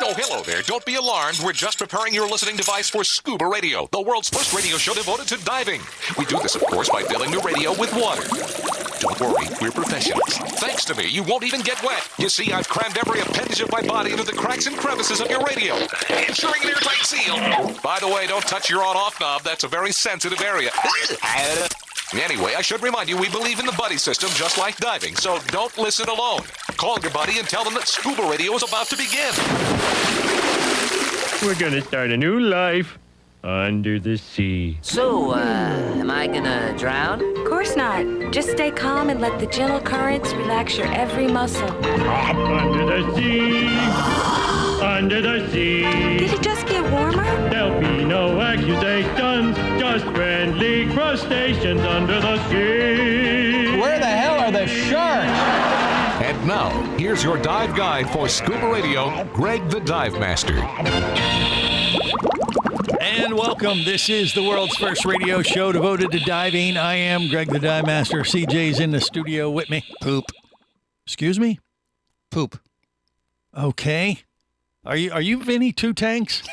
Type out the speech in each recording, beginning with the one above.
Oh, hello there. Don't be alarmed. We're just preparing your listening device for Scuba Radio, the world's first radio show devoted to diving. We do this, of course, by filling the radio with water. Don't worry, we're professionals. Thanks to me, you won't even get wet. You see, I've crammed every appendage of my body into the cracks and crevices of your radio, ensuring an airtight seal. By the way, don't touch your on-off knob. That's a very sensitive area. Anyway, I should remind you, we believe in the buddy system just like diving, so don't listen alone. Call your buddy and tell them that Scuba Radio is about to begin. We're gonna start a new life under the sea. So, am I gonna drown? Of course not. Just stay calm and let the gentle currents relax your every muscle. Under the sea, under the sea. Did it just get warmer? There'll be no accusations, just friendly crustaceans under the sea. Where the hell are the sharks? And now, here's your dive guide for Scuba Radio, Greg the Dive Master. And welcome. This is the world's first radio show devoted to diving. I am Greg the Dive Master. CJ's in the studio with me. Poop. Excuse me? Poop. Okay. Are you Vinny Two Tanks?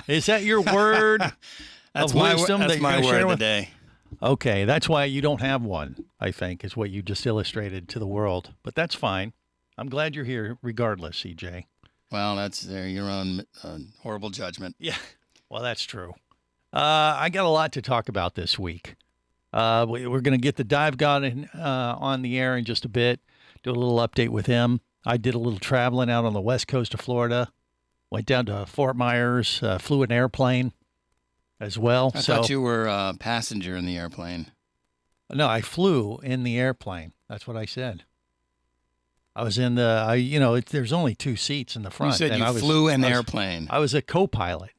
Is that your word That's of my wisdom? That's that my you're word share of the with? day. Okay, that's why you don't have one, I think, is what you just illustrated to the world. But that's fine. I'm glad you're here regardless, CJ. Well, that's your own horrible judgment. Yeah, well, that's true. I got a lot to talk about this week. We're going to get the dive god on the air in just a bit, do a little update with him. I did a little traveling out on the west coast of Florida, went down to Fort Myers, flew an airplane as well. I thought you were a passenger in the airplane. No, I flew in the airplane. That's what I said. I was in the, there's only two seats in the front. You said you flew an airplane. I was a co-pilot.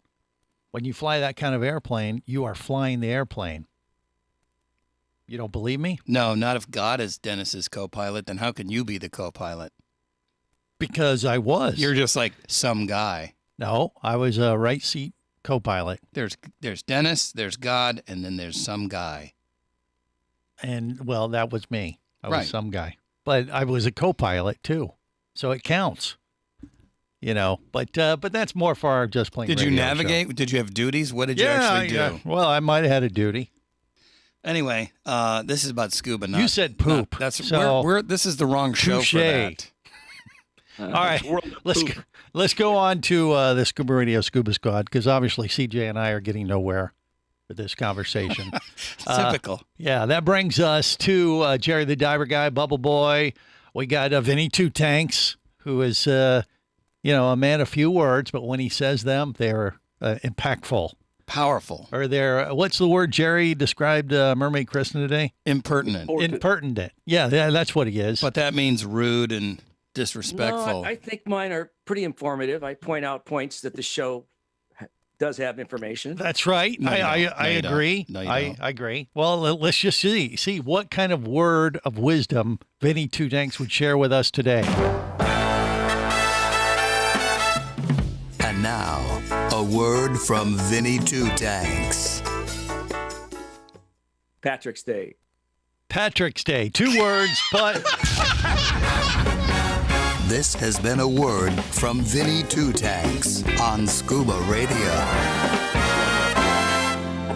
When you fly that kind of airplane, you are flying the airplane. You don't believe me? No, not if God is Dennis's co-pilot. Then how can you be the co-pilot? Because I was. You're just like some guy. No, I was a right seat co-pilot. There's Dennis, there's God, and then there's some guy. And, well, that was me. I was Right. some guy. But I was a co-pilot, too. So it counts. But that's more for our Just Plain Did you Radio navigate? show. Did you have duties? What did you actually do? Yeah. Well, I might have had a duty. Anyway, this is about scuba. You said poop. That's so, this is the wrong show touche. for that. All right, let's go on to the Scuba Radio Scuba Squad, because obviously CJ and I are getting nowhere with this conversation. Typical. Yeah, that brings us to Jerry the Diver Guy, Bubble Boy. We got Vinny Two Tanks, who is a man of few words, but when he says them, they're impactful. Powerful. Or they're, what's the word Jerry described Mermaid Kristen today? Impertinent. Impertinent. Yeah, that's what he is. But that means rude and disrespectful. No, I think mine are pretty informative. I point out points that the show does have information. That's right. No, I agree. No, you I don't. agree. Well, let's just see what kind of word of wisdom Vinny Two Tanks would share with us today. And now, a word from Vinny Two Tanks. Patrick's Day. Patrick's Day. 2 words, but This has been a word from Vinny Two Tanks on Scuba Radio.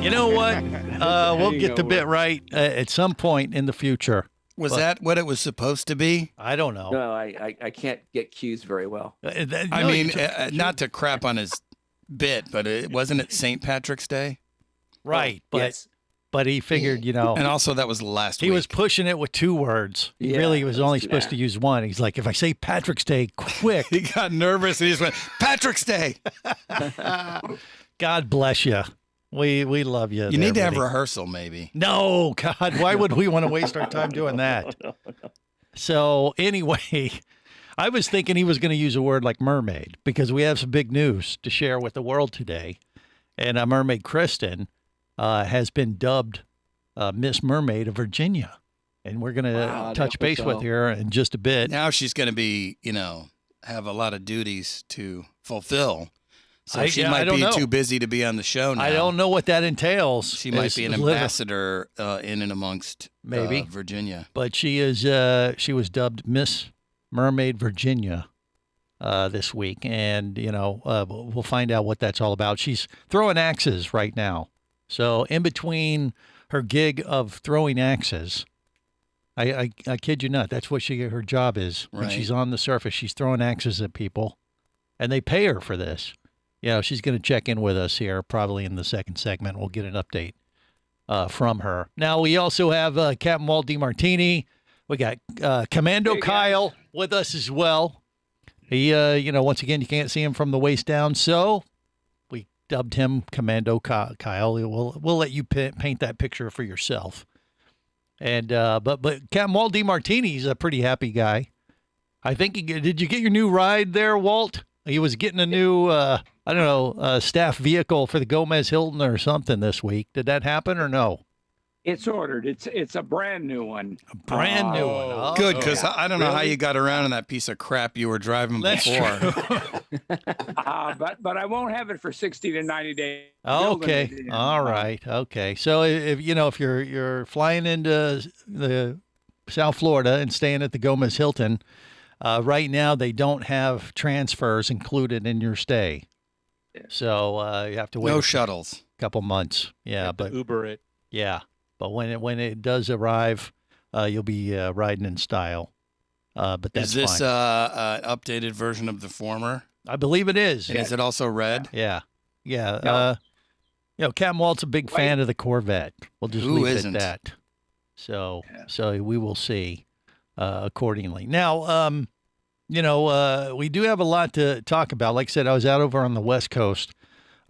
you know what? We'll get the bit right at some point in the future. Was that what it was supposed to be? I don't know. No, I can't get cues very well. Not to crap on his bit, but wasn't it St. Patrick's Day? Right, but yes. but he figured, And also that was last week. he was pushing it with 2 words. Yeah, Really, he was only let's do supposed that. to use 1. He's like, if I say Patrick's Day quick, He got nervous and he just went, Patrick's Day. God bless you. We love you. You need to have Vinny. rehearsal, maybe. No, God, why would we want to waste our time doing that? So anyway, I was thinking he was going to use a word like mermaid, because we have some big news to share with the world today. And Mermaid Kristen has been dubbed Miss Mermaid of Virginia. And we're going to touch base with her in just a bit. Now she's going to be, have a lot of duties to fulfill. So she I might don't be know. too busy to be on the show now. I don't know what that entails. She might be an ambassador in and amongst Maybe. Virginia. But she was dubbed Miss Mermaid Virginia. this week, and we'll find out what that's all about. She's throwing axes right now, so in between her gig of throwing axes, I kid you not, that's what her job is. When she's on the surface, she's throwing axes at people, and they pay her for this. She's going to check in with us here probably in the second segment. We'll get an update from her. Now, we also have Captain Walt DiMartini. We got Commando Kyle with us as well. He, once again, you can't see him from the waist down, so we dubbed him Commando Kyle. We'll let you paint that picture for yourself. And but Captain Walt DiMartini's a pretty happy guy. I think did you get your new ride there, Walt? He was getting a new staff vehicle for the Gomez Hilton or something this week. Did that happen or no? It's ordered. It's a brand new one. A brand new one. Oh, good, because I don't know how you got around in that piece of crap you were driving before. But I won't have it for 60 to 90 days. Okay. All right. Okay. So if you're flying into the South Florida and staying at the Gomez Hilton, right now they don't have transfers included in your stay. So you have to wait. No shuttles. A couple months. Yeah, but Uber it. Yeah. But when it does arrive, you'll be riding in style. But that's fine. Is this an updated version of the former? I believe it is. And is it also red? Yeah. Yeah. Captain Walt's a big fan of the Corvette. We'll just leave it at that. So we will see accordingly. Now, we do have a lot to talk about. Like I said, I was out over on the west coast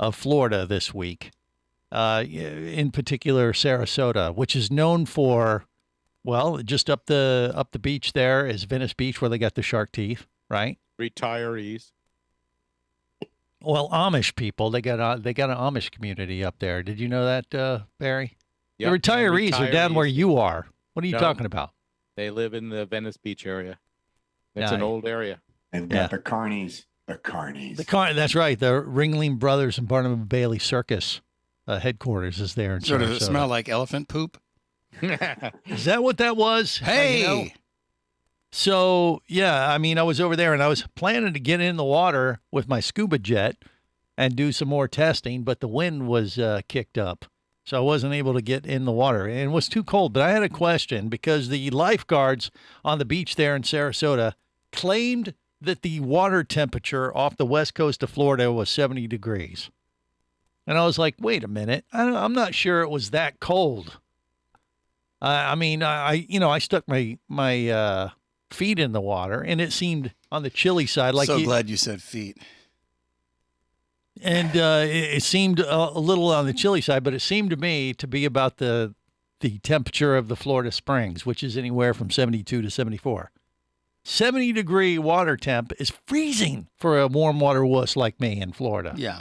of Florida this week. In particular, Sarasota, which is known for, just up the beach there is Venice Beach, where they got the shark teeth, right? Retirees. Well, Amish people, they got an Amish community up there. Did you know that, Barry? Yep. The retirees are down where you are. What are you talking about? They live in the Venice Beach area. It's an old area. They've got the carnies. The carnies. That's right. The Ringling Brothers and Barnum and Bailey Circus. Headquarters is there in Sarasota. Does it smell like elephant poop? Is that what that was? Hey! So, I was over there and I was planning to get in the water with my scuba jet and do some more testing, but the wind was kicked up. So I wasn't able to get in the water and it was too cold. But I had a question because the lifeguards on the beach there in Sarasota claimed that the water temperature off the west coast of Florida was 70 degrees. And I was like, wait a minute. I'm not sure it was that cold. I stuck my feet in the water, and it seemed on the chilly side. Glad you said feet. And it seemed a little on the chilly side, but it seemed to me to be about the temperature of the Florida Springs, which is anywhere from 72 to 74. 70-degree water temp is freezing for a warm water wuss like me in Florida. Yeah.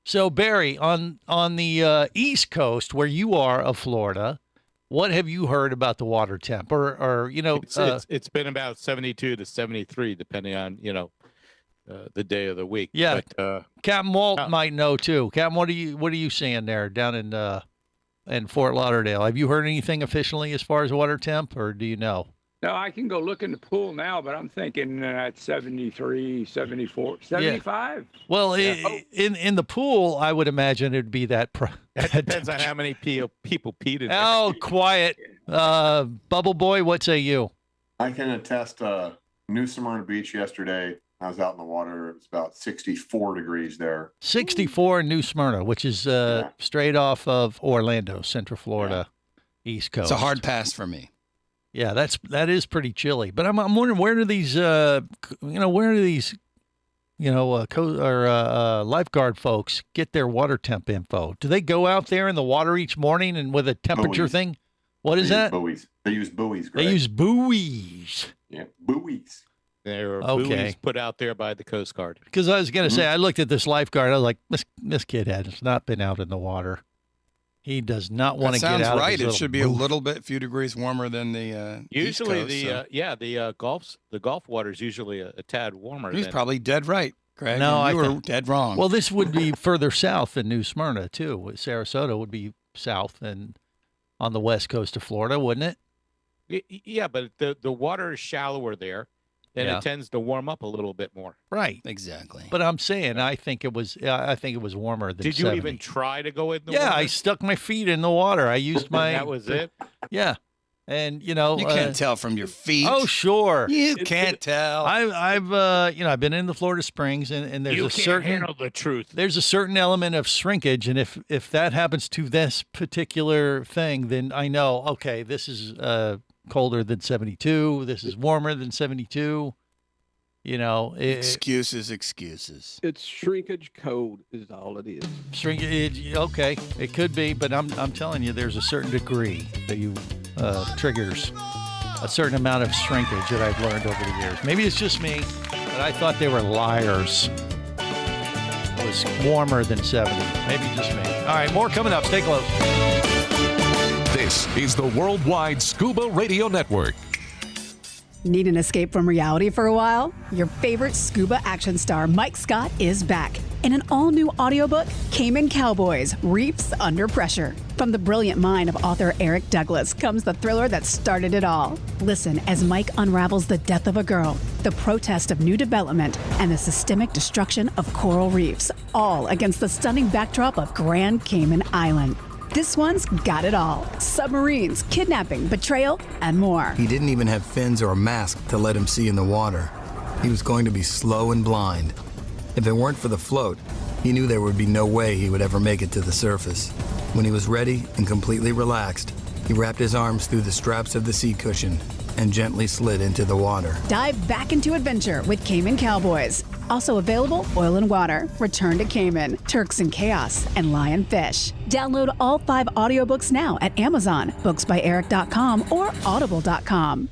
So, Barry, on the East Coast, where you are of Florida, what have you heard about the water temp? It's been about 72 to 73, depending on the day of the week. Yeah, but, Captain Walt might know too. Captain, what are you seeing there down in Fort Lauderdale? Have you heard anything officially as far as water temp, or do you know? No, I can go look in the pool now, but I'm thinking at 73, 74, 75. Yeah. Well, in the pool, I would imagine it'd be that. That depends on how many people peed in there. Oh, quiet. Bubble Boy, what say you? I can attest New Smyrna Beach yesterday. I was out in the water. It was about 64 degrees there. 64 in New Smyrna, which is straight off of Orlando, Central Florida, East Coast. It's a hard pass for me. Yeah, that is pretty chilly. But I'm wondering where do these lifeguard folks get their water temp info? Do they go out there in the water each morning and with a temperature thing? What is that? Buoys. They use buoys. Greg. They use buoys. Yeah, buoys. There are buoys put out there by the Coast Guard. Because I was going to say, I looked at this lifeguard. I was like, this kid has not been out in the water. He does not want to get out. Sounds right. Of his it should be a little bit, few degrees warmer than the usually East Coast, the Gulf water is usually a tad warmer. He's probably dead right, Greg. No, you were dead wrong. Well, this would be further south than New Smyrna too. Sarasota would be south and on the west coast of Florida, wouldn't it? Yeah, but the water is shallower there. And Yeah. it tends to warm up a little bit more. Right. Exactly. But I'm saying I think it was warmer than Did you 70. even try to go in the Yeah, water? I stuck my feet in the water. I used my That was it? Yeah. And you know, You can't tell from your feet. Oh, sure. You can't tell. I've I've been in the Florida Springs, and there's You a can't certain handle the truth. there's a certain element of shrinkage, and if that happens to this particular thing, then I know, okay, this is colder than 72. This is warmer than 72. You know, Excuses. It's shrinkage code is all it is. Shrinkage. Okay, it could be, but I'm telling you, there's a certain degree that you triggers a certain amount of shrinkage that I've learned over the years. Maybe it's just me, but I thought they were liars. It was warmer than 70. Maybe just me. All right, more coming up. Stay close. This is the Worldwide Scuba Radio Network. Need an escape from reality for a while? Your favorite scuba action star, Mike Scott, is back in an all-new audiobook, Cayman Cowboys: Reefs Under Pressure. From the brilliant mind of author Eric Douglas comes the thriller that started it all. Listen as Mike unravels the death of a girl, the protest of new development, and the systemic destruction of coral reefs, all against the stunning backdrop of Grand Cayman Island. This one's got it all: submarines, kidnapping, betrayal, and more. He didn't even have fins or a mask to let him see in the water. He was going to be slow and blind. If it weren't for the float, he knew there would be no way he would ever make it to the surface. When he was ready and completely relaxed, he wrapped his arms through the straps of the seat cushion and gently slid into the water. Dive back into adventure with Cayman Cowboys. Also available, Oil and Water, Return to Cayman, Turks and Chaos, and Lionfish. Download all 5 audiobooks now at Amazon, booksbyeric.com, or audible.com.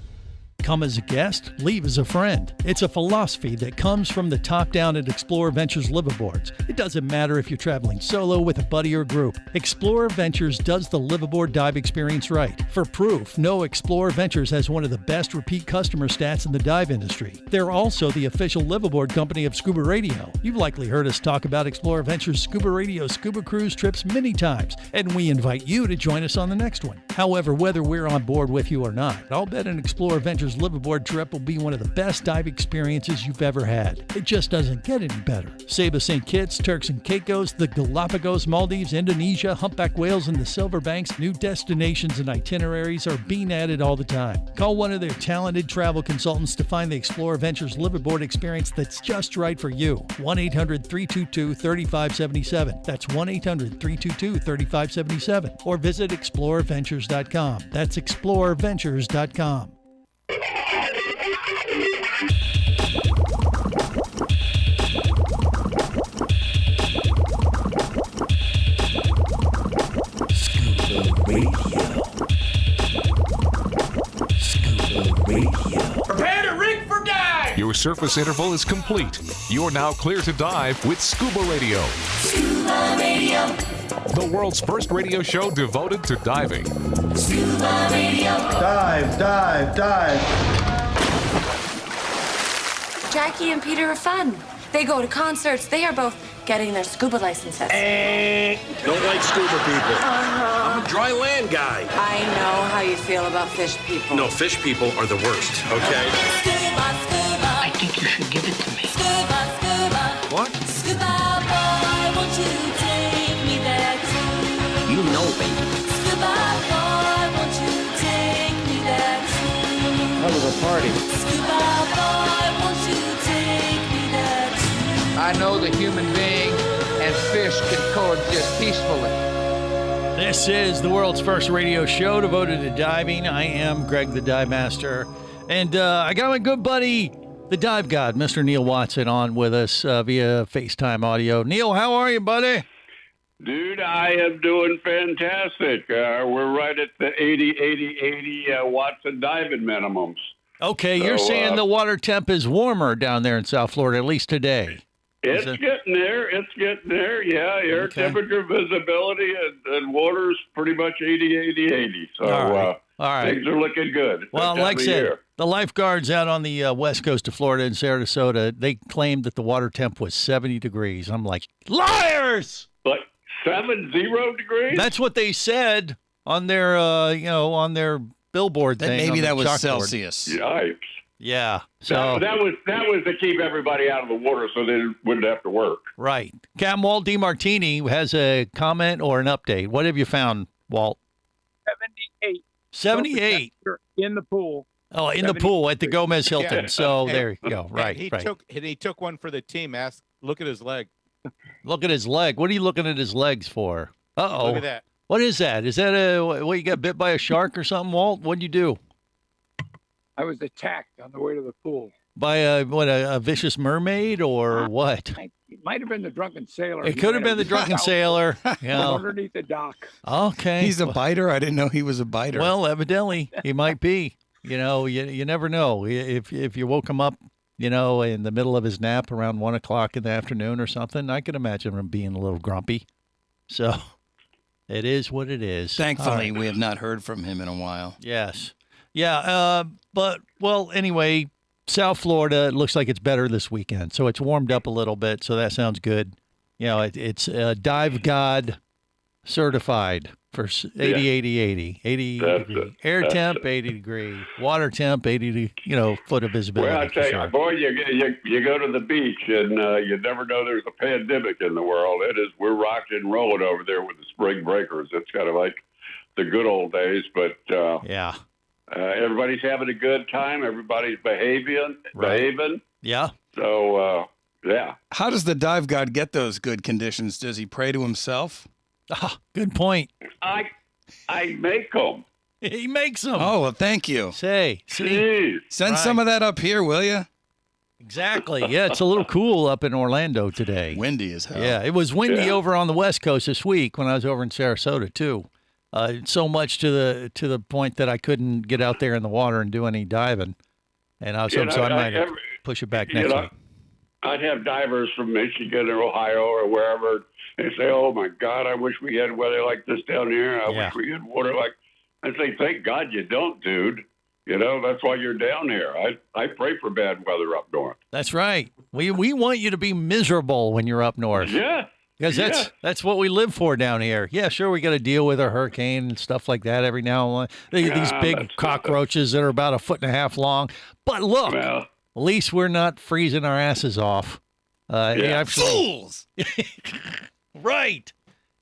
Come as a guest, leave as a friend. It's a philosophy that comes from the top down at Explorer Ventures liveaboards. It doesn't matter if you're traveling solo, with a buddy, or group. Explorer Ventures does the liveaboard dive experience right. For proof, know Explorer Ventures has one of the best repeat customer stats in the dive industry. They're also the official liveaboard company of Scuba Radio. You've likely heard us talk about Explorer Ventures Scuba Radio scuba cruise trips many times, and we invite you to join us on the next one. However, whether we're on board with you or not, I'll bet an Explorer Ventures liveaboard trip will be one of the best dive experiences you've ever had. It just doesn't get any better. Saba St. Kitts, Turks and Caicos, the Galapagos, Maldives, Indonesia, humpback whales, and the Silver Banks, new destinations and itineraries are being added all the time. Call one of their talented travel consultants to find the Explorer Ventures liveaboard experience that's just right for you. 1-800-322-3577. That's 1-800-322-3577. Or visit explorerventures.com. That's explorerventures.com. Prepare to rig for dive! Your surface interval is complete. You're now clear to dive with Scuba Radio. Scuba Radio. The world's first radio show devoted to diving. Scuba Radio. Dive, dive, dive. Jackie and Peter are fun. They go to concerts. They are both getting their scuba licenses. Don't like scuba people. I'm a dry land guy. I know how you feel about fish people. No, fish people are the worst, okay? Scuba, scuba. I think you should give it to me. Scuba, scuba. What? Scuba boy, won't you take me there too? You know, baby. Scuba boy, won't you take me there too? That was a party. Scuba boy, won't you take me there too? I know the human being and fish can coexist peacefully. This is the world's first radio show devoted to diving. I am Greg the Dive Master, and I got my good buddy, the Dive God, Mr. Neil Watson, on with us via FaceTime audio. Neil, how are you, buddy? Dude, I am doing fantastic. We're right at the 80 watts of diving minimums. Okay, you're saying the water temp is warmer down there in South Florida, at least today. It's getting there. It's getting there. Yeah, air temperature, visibility, and water's pretty much 80. So All right. Things are looking good. Well, like I said, the lifeguards out on the west coast of Florida in Sarasota, they claimed that the water temp was 70 degrees. I'm like, liars! Like 70 degrees? That's what they said on their, on their billboard thing. Maybe that was chalkboard. Celsius. Yipes. Yeah. So that was to keep everybody out of the water so they wouldn't have to work. right. Captain Walt DiMartini has a comment or an update. What have you found, Walt? 78. 78. In the pool. Oh, in the pool at the Gomez Hilton. Yeah. So there you go. And Right. he right. took one for the team. Look at his leg. Look at his leg. What are you looking at his legs for? Uh-oh. Look at that. What is that? Is that what, you got bit by a shark or something, Walt? What'd you do? I was attacked on the way to the pool. By a vicious mermaid or what? It might have been the drunken sailor. It could have been the drunken sailor. Yeah. Underneath the dock. Okay. He's a biter? I didn't know he was a biter. Well, evidently he might be. You never know. If you woke him up, in the middle of his nap around 1 o'clock in the afternoon or something, I could imagine him being a little grumpy. So it is what it is. Thankfully, we have not heard from him in a while. Yes. Yeah. Anyway, South Florida, it looks like it's better this weekend. So it's warmed up a little bit. So that sounds good. It's Dive God certified for 80 degree. Air temp, 80 degree. Water temp, 80 foot of visibility. Well, I tell you, boy, you go to the beach and you never know there's a pandemic in the world. We're rocking and rolling over there with the spring breakers. It's kind of like the good old days, but yeah. Everybody's having a good time. Everybody's behaving. Yeah. So, yeah. How does the dive god get those good conditions? Does he pray to himself? Ah, good point. I make them. He makes them. Oh, well, thank you. See. Send some of that up here, will you? Exactly. Yeah, it's a little cool up in Orlando today. Windy as hell. Yeah, it was windy over on the West Coast this week when I was over in Sarasota too. So much to the point that I couldn't get out there in the water and do any diving, and I was hoping I might push it back next week. I'd have divers from Michigan or Ohio or wherever and say, "Oh my God, I wish we had weather like this down here. I wish we had water like." I say, "Thank God you don't, dude. That's why you're down here. I pray for bad weather up north." That's right. We want you to be miserable when you're up north. Yeah. Because that's what we live for down here. Yeah, sure, we got to deal with a hurricane and stuff like that every now and then. These big cockroaches that are about 1.5 feet long. But look, at least we're not freezing our asses off. Fools! Right.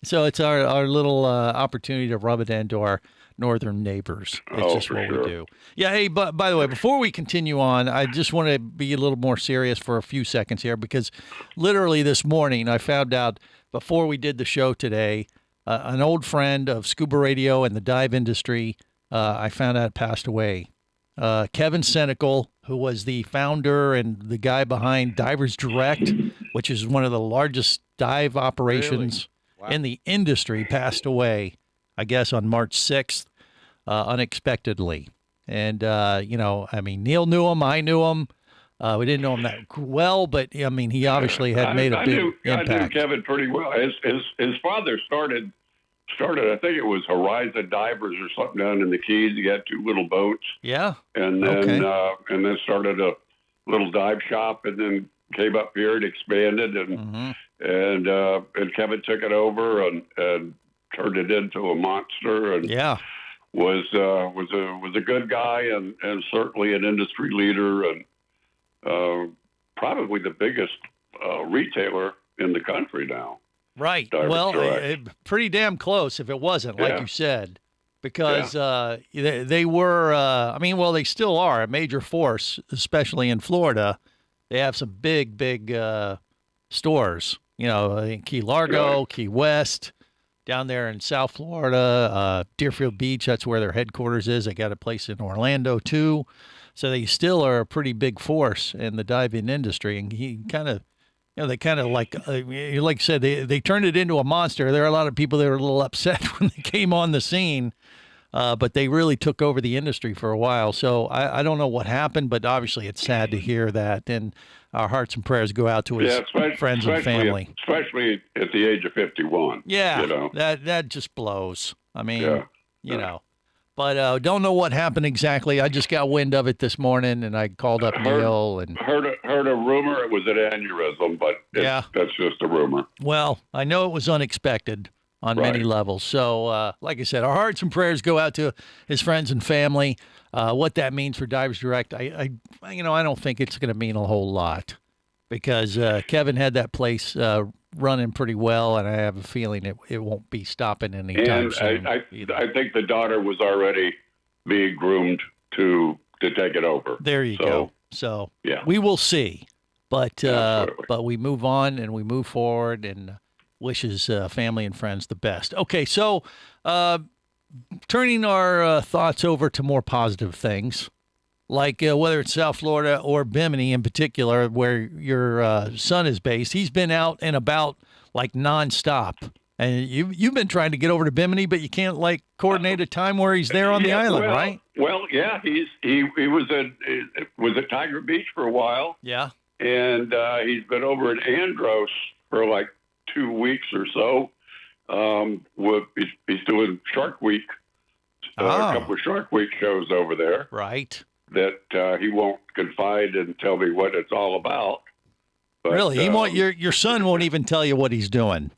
So it's our little opportunity to rub it into our northern neighbors. It's just what we do. Yeah, hey, but by the way, before we continue on, I just want to be a little more serious for a few seconds here because literally this morning I found out before we did the show today, an old friend of ScubaRadio and the dive industry, I found out passed away. Kevin Senecal, who was the founder and the guy behind Divers Direct, which is one of the largest dive operations in the industry, passed away, I guess, on March 6th, unexpectedly. And, Neil knew him. I knew him. We didn't know him that well, but, he obviously had made a big impact. I knew Kevin pretty well. His father started, I think it was Horizon Divers or something down in the Keys. He had 2 little boats. Yeah. And then started a little dive shop and then came up here and expanded and Kevin took it over and turned it into a monster and was a good guy and certainly an industry leader and probably the biggest retailer in the country now. Right. Pretty damn close if it wasn't, like you said, because they were, they still are a major force, especially in Florida. They have some big stores, in Key Largo, Key West, down there in South Florida, Deerfield Beach. That's where their headquarters is. They got a place in Orlando too. So they still are a pretty big force in the diving industry. And he kind of, they kind of like you said, they turned it into a monster. There are a lot of people that were a little upset when they came on the scene, but they really took over the industry for a while. So I don't know what happened, but obviously it's sad to hear that. And our hearts and prayers go out to his friends and family. Especially at the age of 51. Yeah, that just blows. But don't know what happened exactly. I just got wind of it this morning, and I called up Neil and heard a rumor it was an aneurysm, but that's just a rumor. Well, I know it was unexpected on many levels. So, like I said, our hearts and prayers go out to his friends and family. What that means for Divers Direct, I don't think it's going to mean a whole lot because Kevin had that place running pretty well, and I have a feeling it won't be stopping anytime soon. I think the daughter was already being groomed to take it over. There you go. So we will see, but we move on and we move forward, and wishes family and friends the best. Okay, so turning our thoughts over to more positive things, like whether it's South Florida or Bimini in particular, where your son is based. He's been out and about like nonstop. And you've been trying to get over to Bimini, but you can't coordinate a time where he's there on the island, right? Well, yeah, he was at Tiger Beach for a while. Yeah, and he's been over at Andros for like 2 weeks or so. He's doing Shark Week, a couple of Shark Week shows over there. Right. That he won't confide and tell me what it's all about. But, really, your son won't even tell you what he's doing.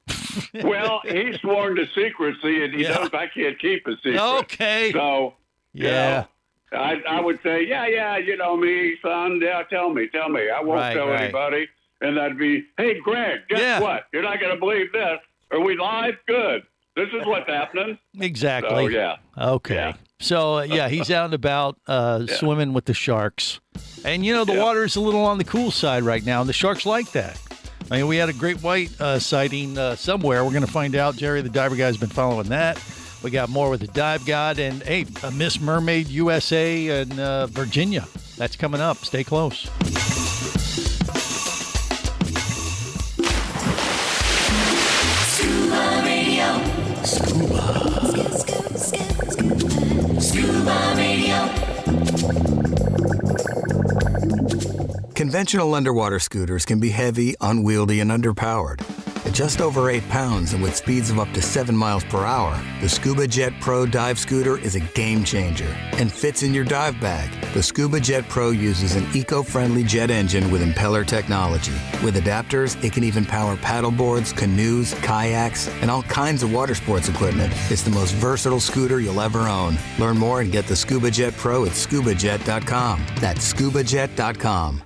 Well, he's sworn to secrecy, and he knows I can't keep a secret. Okay. So, I would say, you know me, son. Yeah, tell me. I won't tell anybody. And that'd be, hey, Greg, guess what? You're not going to believe this. Are we live? Good. This is what's happening. Exactly. So, Okay. Yeah. So, he's out and about swimming with the sharks. And, the water is a little on the cool side right now, and the sharks like that. I mean, we had a great white sighting somewhere. We're going to find out. Jerry, the diver guy, has been following that. We got more with the Dive God and, hey, Miss Mermaid USA in Virginia. That's coming up. Stay close. Scuba Radio. Scuba Radio. Conventional underwater scooters can be heavy, unwieldy, and underpowered. At just over 8 pounds and with speeds of up to 7 miles per hour, the Scuba Jet Pro dive scooter is a game changer and fits in your dive bag. The Scuba Jet Pro uses an eco-friendly jet engine with impeller technology. With adapters, it can even power paddleboards, canoes, kayaks, and all kinds of water sports equipment. It's the most versatile scooter you'll ever own. Learn more and get the Scuba Jet Pro at ScubaJet.com. That's ScubaJet.com.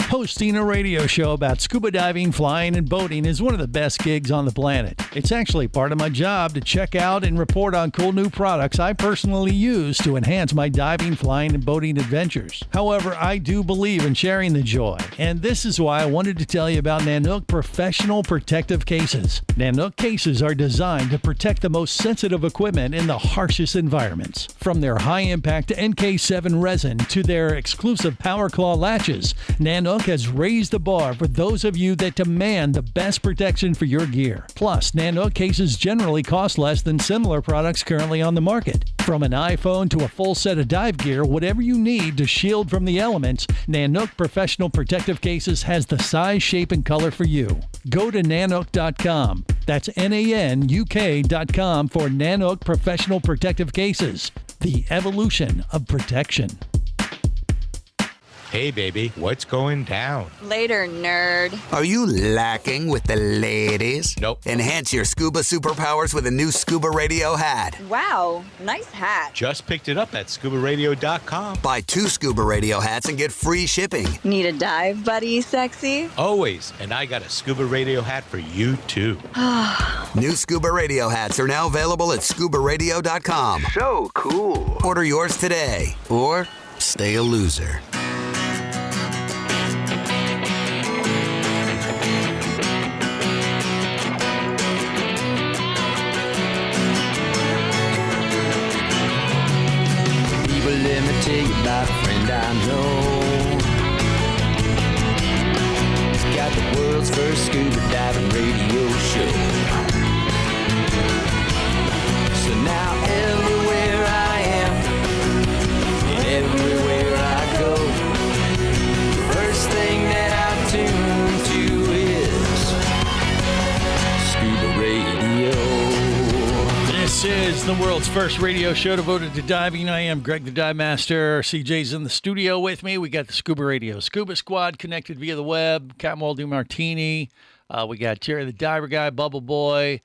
Hosting a radio show about scuba diving, flying, and boating is one of the best gigs on the planet. It's actually part of my job to check out and report on cool new products I personally use to enhance my diving, flying, and boating adventures. However, I do believe in sharing the joy, and this is why I wanted to tell you about Nanook Professional Protective Cases. Nanook cases are designed to protect the most sensitive equipment in the harshest environments. From their high-impact NK7 resin to their exclusive Power Claw latches, Nanook has raised the bar for those of you that demand the best protection for your gear. Plus, Nanook cases generally cost less than similar products currently on the market. From an iPhone to a full set of dive gear, whatever you need to shield from the elements, Nanook Professional Protective Cases has the size, shape, and color for you. Go to Nanook.com. That's NANUK.com for Nanook Professional Protective Cases. The evolution of protection. Hey, baby, what's going down? Later, nerd. Are you lacking with the ladies? Nope. Enhance your scuba superpowers with a new Scuba Radio hat. Wow, nice hat. Just picked it up at ScubaRadio.com. Buy 2 Scuba Radio hats and get free shipping. Need a dive buddy, sexy? Always. And I got a Scuba Radio hat for you, too. New Scuba Radio hats are now available at ScubaRadio.com. So cool. Order yours today, or stay a loser. Let me tell you about a friend I know. He's got the world's first scuba diving radio show. So now everywhere I am and everywhere I go, the first thing that I tune to is Scuba Radio. This is the world's first radio show devoted to diving. I am Greg the Dive Master. CJ's in the studio with me. We got the Scuba Radio Scuba Squad connected via the web. Captain Waldo Martini. We got Jerry the Diver Guy, Bubble Boy,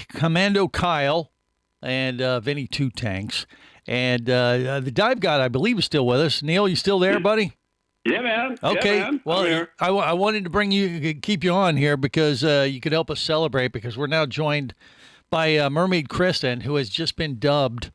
Commando Kyle, and Vinny Two Tanks. And the dive god, I believe, is still with us. Neil, you still there, buddy? Yeah, man. Okay. Yeah, man. Well, I wanted to keep you on here because you could help us celebrate, because we're now joined by Mermaid Kristen, who has just been dubbed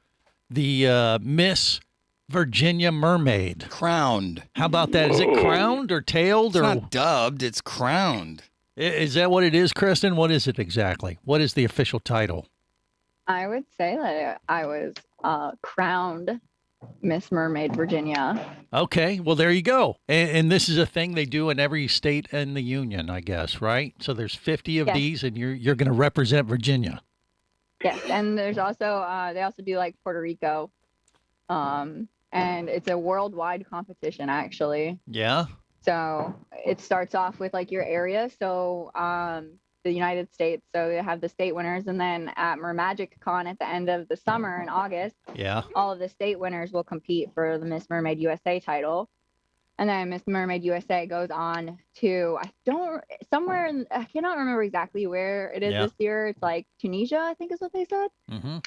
the Miss Virginia Mermaid. Crowned. How about that? Is it crowned or tailed? It's or not dubbed, it's crowned. Is that what it is, Kristen? What is it exactly? What is the official title? I would say that I was crowned Miss Mermaid Virginia. Okay, well, there you go. And this is a thing they do in every state in the union, I guess, right? So there's 50 of Yes. these, and you're going to represent Virginia. Yes, and there's also they also do like Puerto Rico, and it's a worldwide competition actually. Yeah. So it starts off with like your area. So the United States. So they have the state winners, and then at Mermagic Con at the end of the summer in August, Yeah. all of the state winners will compete for the Miss Mermaid USA title. And then Miss Mermaid USA goes on to I cannot remember exactly where it is Yeah. this year. It's like Tunisia, I think is what they said. Mm-hmm.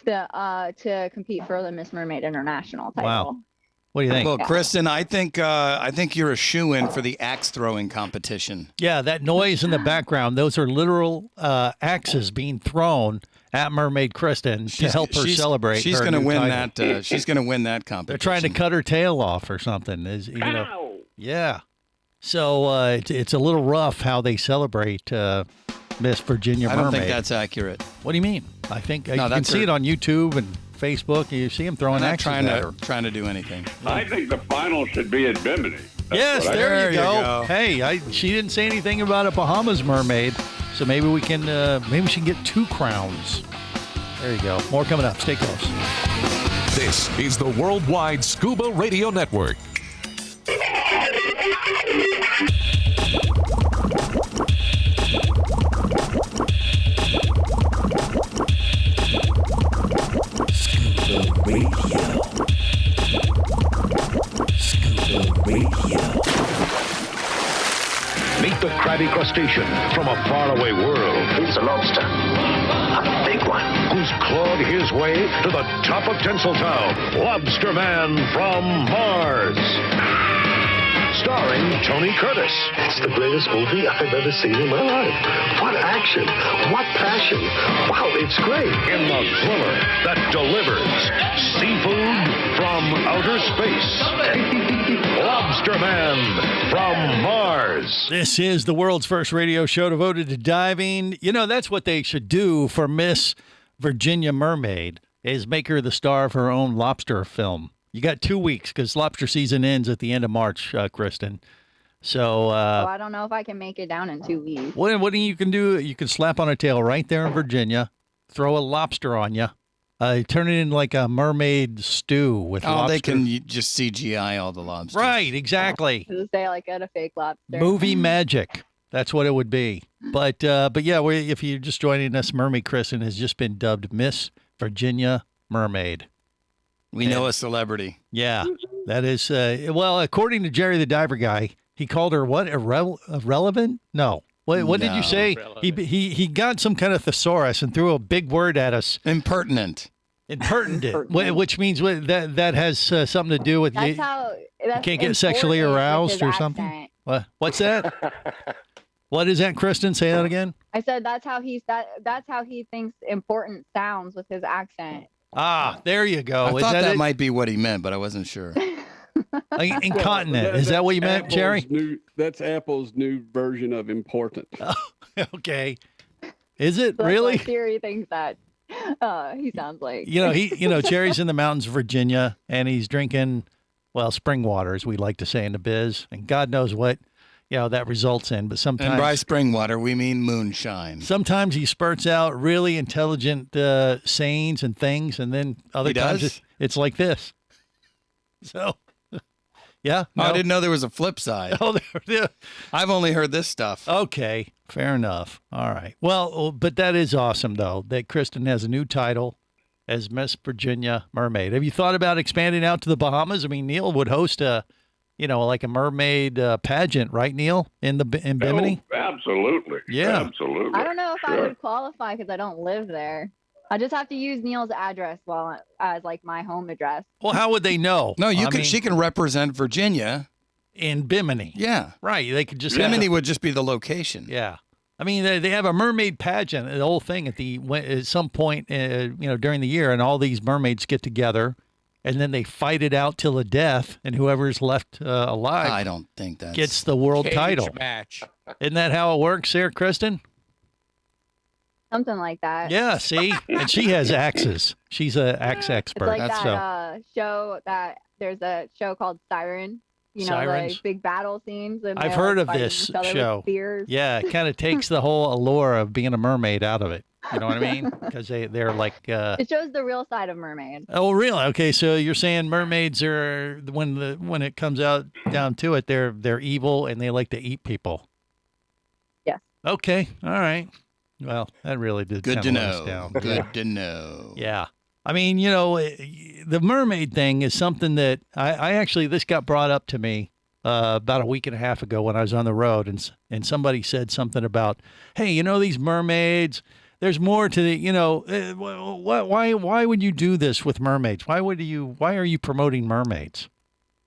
To compete for the Miss Mermaid International title. Wow. What do you think? Well, Kristen, I think you're a shoo-in for the axe throwing competition. Yeah, that noise in the background, those are literal axes being thrown at Mermaid Kristen to help her celebrate. She's her going to new win title. that. She's going to win that competition. They're trying to cut her tail off or something. Yeah. So it's a little rough how they celebrate Miss Virginia Mermaid. I don't think that's accurate. What do you mean? I think you can that's see her- it on YouTube and Facebook. You see them throwing I'm not axes at her. trying to do anything. I think the final should be in Bimini. Yes, what I there think. you go. Hey, she didn't say anything about a Bahamas mermaid, so maybe we can get 2 crowns. There you go. More coming up. Stay close. This is the Worldwide Scuba Radio Network. Meet the crabby crustacean from a faraway world. It's a lobster. A big one. Who's clawed his way to the top of Tinseltown. Lobster Man from Mars. Starring Tony Curtis. It's the greatest movie I've ever seen in my life. What action. What passion. Wow, it's great. In the thriller that delivers seafood from outer space. Lobster Man from Mars. This is the world's first radio show devoted to diving. You know, that's what they should do for Miss Virginia Mermaid, is make her the star of her own lobster film. You got 2 weeks because lobster season ends at the end of March, Kristen. So I don't know if I can make it down in 2 weeks. what you can do, you can slap on a tail right there in Virginia, throw a lobster on you, turn it into like a mermaid stew with lobster. They can just CGI all the lobsters. Right, exactly. Just say like get a fake lobster. Movie magic. That's what it would be. But yeah, if you're just joining us, Mermaid Kristen has just been dubbed Miss Virginia Mermaid. We know a celebrity. Yeah, that is. Well, according to Jerry the Diver Guy, he called her what? Irrelevant? No. What did you say? He got some kind of thesaurus and threw a big word at us. Impertinent. Which means that has something to do with That's you. how You can't get sexually aroused or something. What's that? What is that, Kristen? Say that again. I said that's how he thinks important sounds with his accent. Ah, there you go. I Is thought that it? might be what he meant, but I wasn't sure. Incontinent. Is that what you meant, Jerry? That's Apple's new version of important. Okay. Is it So really? that's why Siri thinks that he sounds like. Jerry's in the mountains of Virginia, and he's drinking, spring water, as we like to say in the biz, and God knows what, that results in. But sometimes, And by spring water, we mean moonshine. sometimes he spurts out really intelligent sayings and things, and then other He times does? it's like this. So, yeah. I didn't know there was a flip side. Oh, there. I've only heard this stuff. Okay, fair enough. All right. Well, but that is awesome, though, that Kristen has a new title as Miss Virginia Mermaid. Have you thought about expanding out to the Bahamas? I mean, Neil would host like a mermaid pageant, right, Neil, in Bimini? Oh, absolutely. Yeah. Absolutely. I don't know if I Sure. would qualify because I don't live there. I just have to use Neil's address as like my home address. Well, how would they know? No, she can represent Virginia in Bimini. Yeah, right. They could just Bimini would just be the location. Yeah, I mean they have a mermaid pageant, the whole thing at some point, during the year, and all these mermaids get together, and then they fight it out till the death, and whoever's left alive, I don't think that gets the world Cage title. match. Isn't that how it works, there, Kristen? Something like that. Yeah, see? And she has axes. She's an axe expert. It's like show that there's a show called Siren. Sirens? Like big battle scenes. And I've they're, heard like, of this fighting each other show. with spears. Yeah, it kind of takes the whole allure of being a mermaid out of it. You know what I mean? Because they're like... It shows the real side of mermaids. Oh, really? Okay, so you're saying mermaids are, when it comes out down to it, they're evil and they like to eat people. Yes. Okay, all right. Well, that really did Good kinda to let us know. down. Good to know. Yeah. I mean, the mermaid thing is something that I actually, this got brought up to me about a week and a half ago when I was on the road, and somebody said something about, hey, these mermaids, there's more to the, why would you do this with mermaids? Why are you promoting mermaids?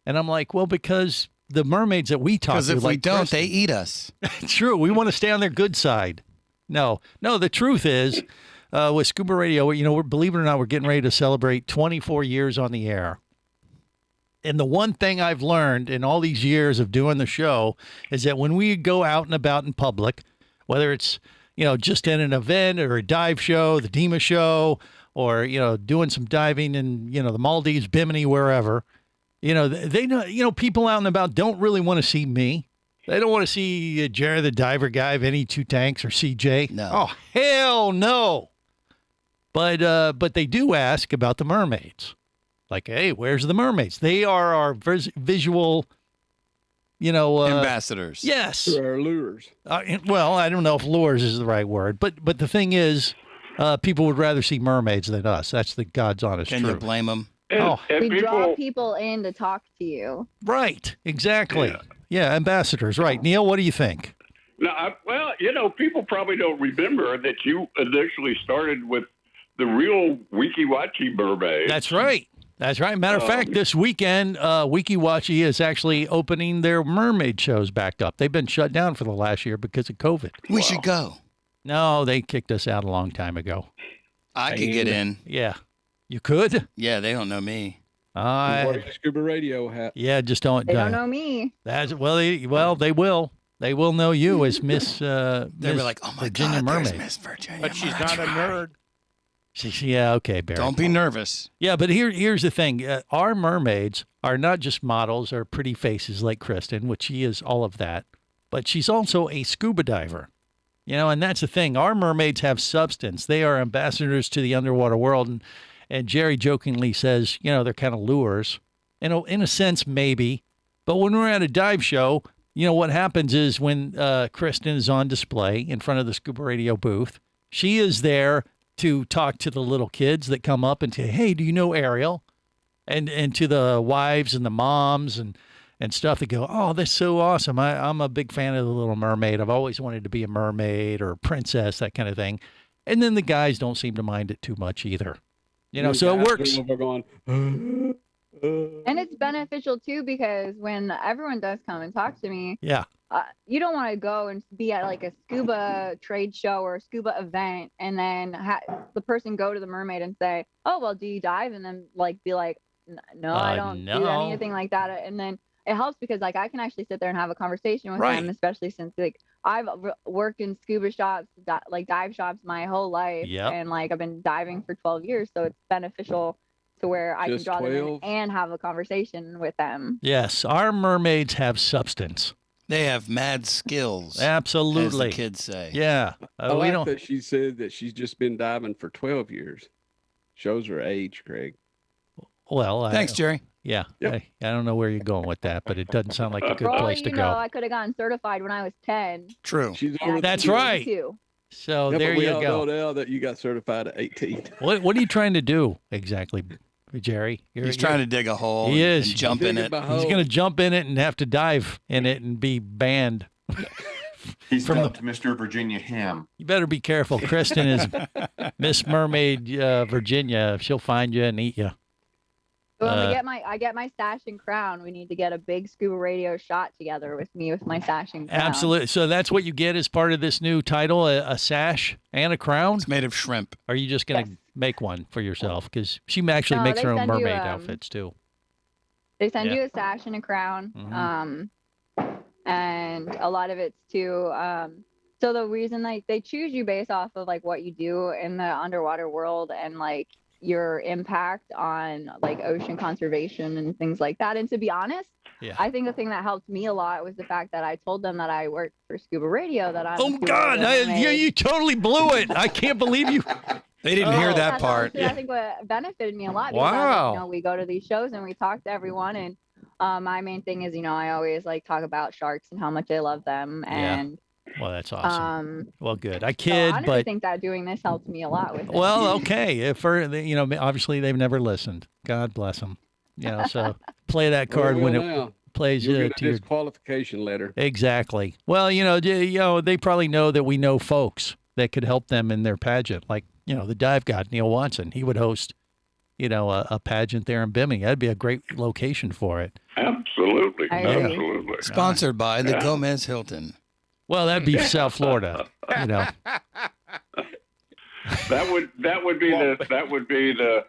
And I'm like, well, because the mermaids that we talk to, because if we don't, they eat us. True. We want to stay on their good side. No, the truth is, with Scuba Radio, believe it or not, we're getting ready to celebrate 24 years on the air. And the one thing I've learned in all these years of doing the show is that when we go out and about in public, whether it's, just in an event or a dive show, the DEMA show, or, doing some diving in, the Maldives, Bimini, wherever, they know, people out and about don't really want to see me. They don't want to see Jerry the Diver Guy, Vinny Two Tanks, or CJ. No. Oh, hell no. But they do ask about the mermaids. Like, hey, where's the mermaids? They are our visual, ambassadors. Yes. They're our lures. Well, I don't know if lures is the right word, but the thing is, people would rather see mermaids than us. That's the God's honest truth. Can you blame them? We draw people in to talk to you. Right. Exactly. Yeah, ambassadors. Right. Neil, what do you think? People probably don't remember that you initially started with the real Wiki-Wachi mermaid. That's right. Matter of fact, this weekend, Wiki-Wachi is actually opening their mermaid shows back up. They've been shut down for the last year because of COVID. We should go. No, they kicked us out a long time ago. I could get in. Yeah. You could? Yeah, they don't know me. Wear your Scuba Radio hat. Yeah, just don't. They don't know me. They will. They will know you as Miss. They'll be like, oh my Virginia God, Mermaid. there's Miss Virginia. But she's not a nerd. Yeah, okay, Barry. Don't be nervous. Yeah, but here's the thing. Our mermaids are not just models or pretty faces like Kristen, which she is all of that, but she's also a scuba diver. And that's the thing. Our mermaids have substance. They are ambassadors to the underwater world. And Jerry jokingly says, they're kind of lures. In a sense, maybe. But when we're at a dive show, what happens is when Kristen is on display in front of the Scuba Radio booth, she is there to talk to the little kids that come up and say, hey, do you know Ariel? And to the wives and the moms and stuff that go, oh, that's so awesome. I'm a big fan of the Little Mermaid. I've always wanted to be a mermaid or a princess, that kind of thing. And then the guys don't seem to mind it too much either. So it works. And it's beneficial too, because when everyone does come and talk to me, yeah, you don't want to go and be at like a scuba trade show or a scuba event and then the person go to the mermaid and say, oh, well, do you dive? And then be like, no, I don't do anything like that. And then it helps because I can actually sit there and have a conversation with them, especially since I've worked in scuba shops, dive shops my whole life. Yep. And I've been diving for 12 years. So it's beneficial to where I can draw them in and have a conversation with them. Yes. Our mermaids have substance. They have mad skills. Absolutely. As the kids say. Yeah. I like that she said that she's just been diving for 12 years. Shows her age, Craig. Well, thanks, Jerry. Yeah. Yep. I don't know where you're going with that, but it doesn't sound like a good place to go. I could have gotten certified when I was 10. True. That's right. So there you go. We all know now that you got certified at 18. What are you trying to do exactly, Jerry? He's trying to dig a hole and jump in it. He's going to jump in it and have to dive in it and be banned He's dubbed Mr. Virginia Ham. You better be careful. Kristen is Miss Mermaid Virginia. She'll find you and eat you. So when I get my sash and crown, we need to get a big Scuba Radio shot together with me with my sash and crown. Absolutely. So that's what you get as part of this new title, a sash and a crown? It's made of shrimp. Are you just going to make one for yourself? Because she actually makes her own mermaid outfits, too. They send you a sash and a crown, and a lot of it's too. So the reason they choose you based off of like what you do in the underwater world and like your impact on like ocean conservation and things like that. And to be honest, I think the thing that helped me a lot was the fact that I told them that I worked for Scuba Radio. That I'm. Oh God! You totally blew it! I can't believe you. They didn't hear that part. I think what benefited me a lot. Because Wow. we go to these shows and we talk to everyone, and my main thing is, I always like talk about sharks and how much I love them. And well, that's awesome. Well, good. I kid, I but think that doing this helped me a lot with it. well, okay. If obviously they've never listened. God bless them. So play that card when it plays You'll to get a disqualification letter. Exactly. Well, they probably know that we know folks that could help them in their pageant. Like, the dive god, Neil Watson, he would host, a pageant there in Bimini. That'd be a great location for it. Absolutely. Absolutely. Sponsored by the Gomez Hilton. Well, that'd be South Florida, That would be the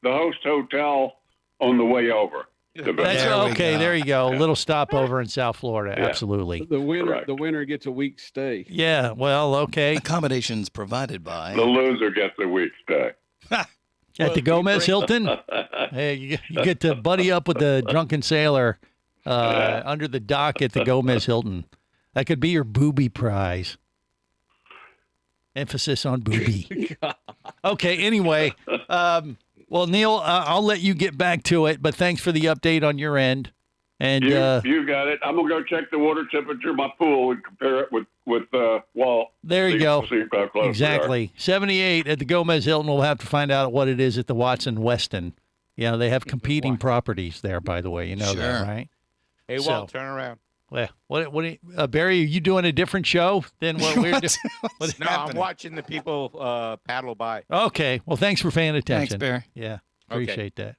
host hotel on the way over. That's okay. There you go. A little stopover in South Florida. Yeah. Absolutely. The winner gets a week's stay. Yeah. Well, okay. Accommodations provided by the loser gets a week's stay. At the Gomez Hilton. Hey, you get to buddy up with the drunken sailor under the dock at the Gomez Hilton. That could be your booby prize. Emphasis on booby. Okay. Anyway. Well, Neil, I'll let you get back to it, but thanks for the update on your end. And you got it. I'm gonna go check the water temperature of my pool and compare it with Walt. There you go. See how close exactly. 78 at the Gomez Hilton. We'll have to find out what it is at the Watson Weston. They have competing properties there, by the way. You know that, right? Hey, Walt, turn around. Well, what Barry, are you doing a different show than what we're doing? No, I'm watching the people paddle by. Okay. Well, thanks for paying attention. Thanks, Barry. Yeah, appreciate that.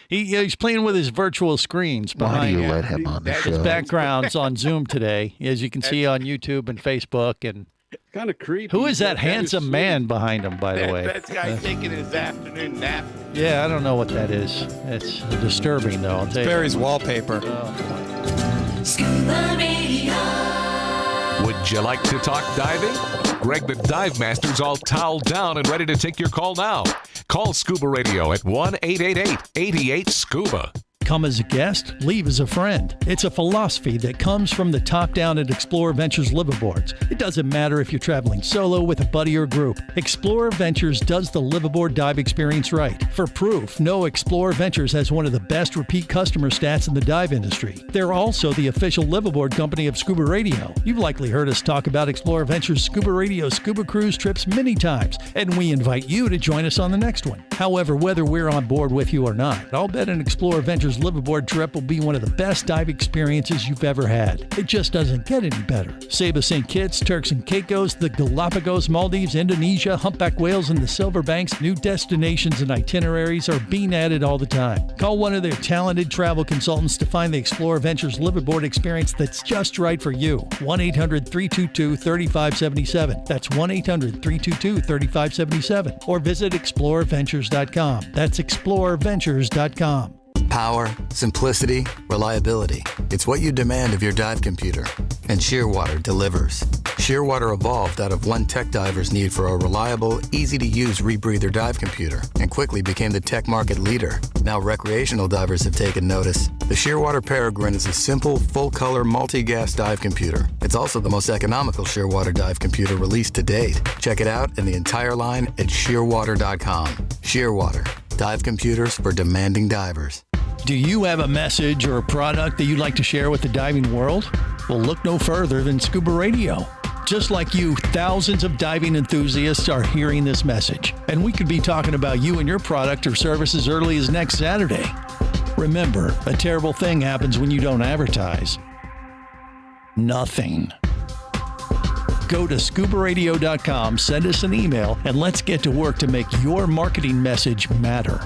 He's playing with his virtual screens behind. Why do you let him on the show? His background's on Zoom today, as you can see on YouTube and Facebook. And kind of creepy. Who is that handsome man behind him, by the way? That guy's taking his afternoon nap. Yeah, I don't know what that is. It's disturbing, though. I'll tell you. Barry's wallpaper. Scuba Radio. Would you like to talk diving? Greg the Dive Master's all toweled down and ready to take your call now. Call Scuba Radio at 1-888-88-SCUBA. Come as a guest, leave as a friend. It's a philosophy that comes from the top down at Explorer Ventures liveaboards. It doesn't matter if you're traveling solo, with a buddy, or group. Explorer Ventures does the liveaboard dive experience right. For proof, no, Explorer Ventures has one of the best repeat customer stats in the dive industry. They're also the official liveaboard company of Scuba Radio. You've likely heard us talk about Explorer Ventures Scuba Radio scuba cruise trips many times, and we invite you to join us on the next one. However, whether we're on board with you or not, I'll bet an Explorer Ventures liveaboard trip will be one of the best dive experiences you've ever had. It just doesn't get any better. Saba St. Kitts, Turks and Caicos, the Galapagos, Maldives, Indonesia, humpback whales, and the Silver Banks, new destinations and itineraries are being added all the time. Call one of their talented travel consultants to find the Explorer Ventures liveaboard experience that's just right for you. 1-800-322-3577. That's 1-800-322-3577. Or visit explorerventures.com. That's explorerventures.com. Power, simplicity, reliability. It's what you demand of your dive computer. And Shearwater delivers. Shearwater evolved out of one tech diver's need for a reliable, easy-to-use rebreather dive computer and quickly became the tech market leader. Now recreational divers have taken notice. The Shearwater Peregrine is a simple, full-color, multi-gas dive computer. It's also the most economical Shearwater dive computer released to date. Check it out and the entire line at shearwater.com. Shearwater. Dive computers for demanding divers. Do you have a message or a product that you'd like to share with the diving world? Well, look no further than Scuba Radio. Just like you, thousands of diving enthusiasts are hearing this message, and we could be talking about you and your product or service as early as next Saturday. Remember, a terrible thing happens when you don't advertise. Nothing. Go to ScubaRadio.com, send us an email, and let's get to work to make your marketing message matter.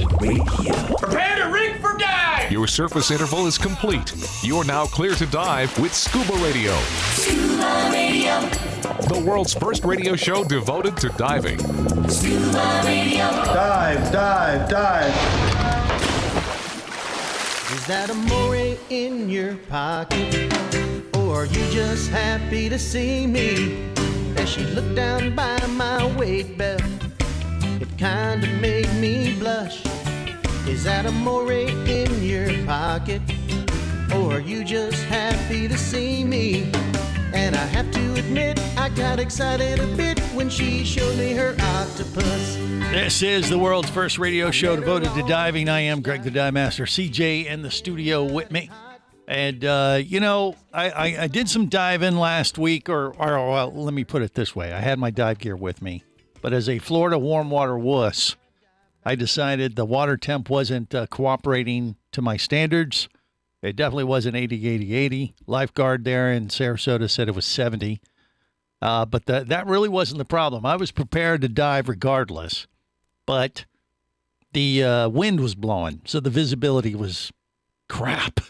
Prepare to rig for dive! Your surface interval is complete. You're now clear to dive with Scuba Radio. Scuba Radio. The world's first radio show devoted to diving. Scuba Radio. Dive, dive, dive. Is that a moray in your pocket? Or are you just happy to see me? As she looked down by my weight belt, it kinda made me blush. Is that a moray in your pocket? Or are you just happy to see me? And I have to admit, I got excited a bit when she showed me her octopus. This is the world's first radio show devoted to diving. I am Greg the Dive Master. CJ in the studio with me. And, I did some diving last week, or well, let me put it this way. I had my dive gear with me. But as a Florida warm water wuss, I decided the water temp wasn't cooperating to my standards. It definitely wasn't 80. Lifeguard there in Sarasota said it was 70. But that really wasn't the problem. I was prepared to dive regardless. But the wind was blowing, so the visibility was crap.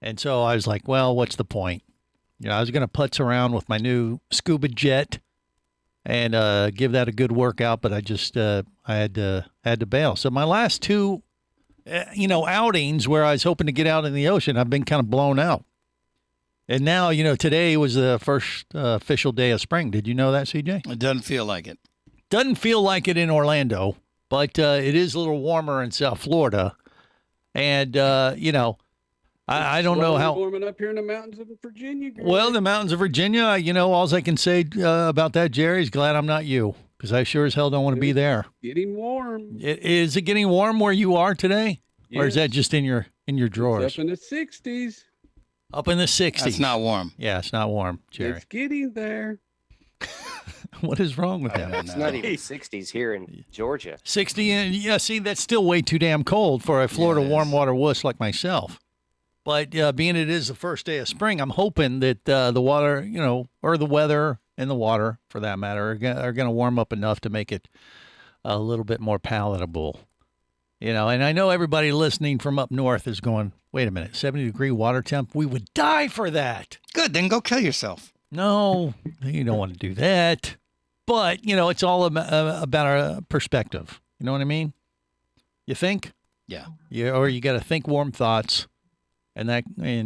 And so I was like, well, what's the point? I was going to putz around with my new scuba jet and give that a good workout, but I just I had to bail. So my last two, outings where I was hoping to get out in the ocean, I've been kind of blown out. And now, today was the first official day of spring. Did you know that, CJ? It doesn't feel like it. Doesn't feel like it in Orlando, but it is a little warmer in South Florida. And, I don't know how warming up here in the mountains of Virginia. Greg. Well, the mountains of Virginia, all I can say about that, Jerry, is glad I'm not you, because I sure as hell don't want to be there. Getting warm. Is it getting warm where you are today, or is that just in your drawers? It's up in the 60s. Up in the 60s. That's not warm. Yeah, it's not warm, Jerry. It's getting there. What is wrong with that? It's not even 60s here in Georgia. 60, and yeah, see, that's still way too damn cold for a Florida warm water wuss like myself. But being it is the first day of spring, I'm hoping that the water, or the weather and the water, for that matter, are going to warm up enough to make it a little bit more palatable. And I know everybody listening from up north is going, wait a minute, 70-degree water temp? We would die for that. Good, then go kill yourself. No, you don't want to do that. But, it's all about our perspective. You know what I mean? You think? Yeah. Or you got to think warm thoughts. And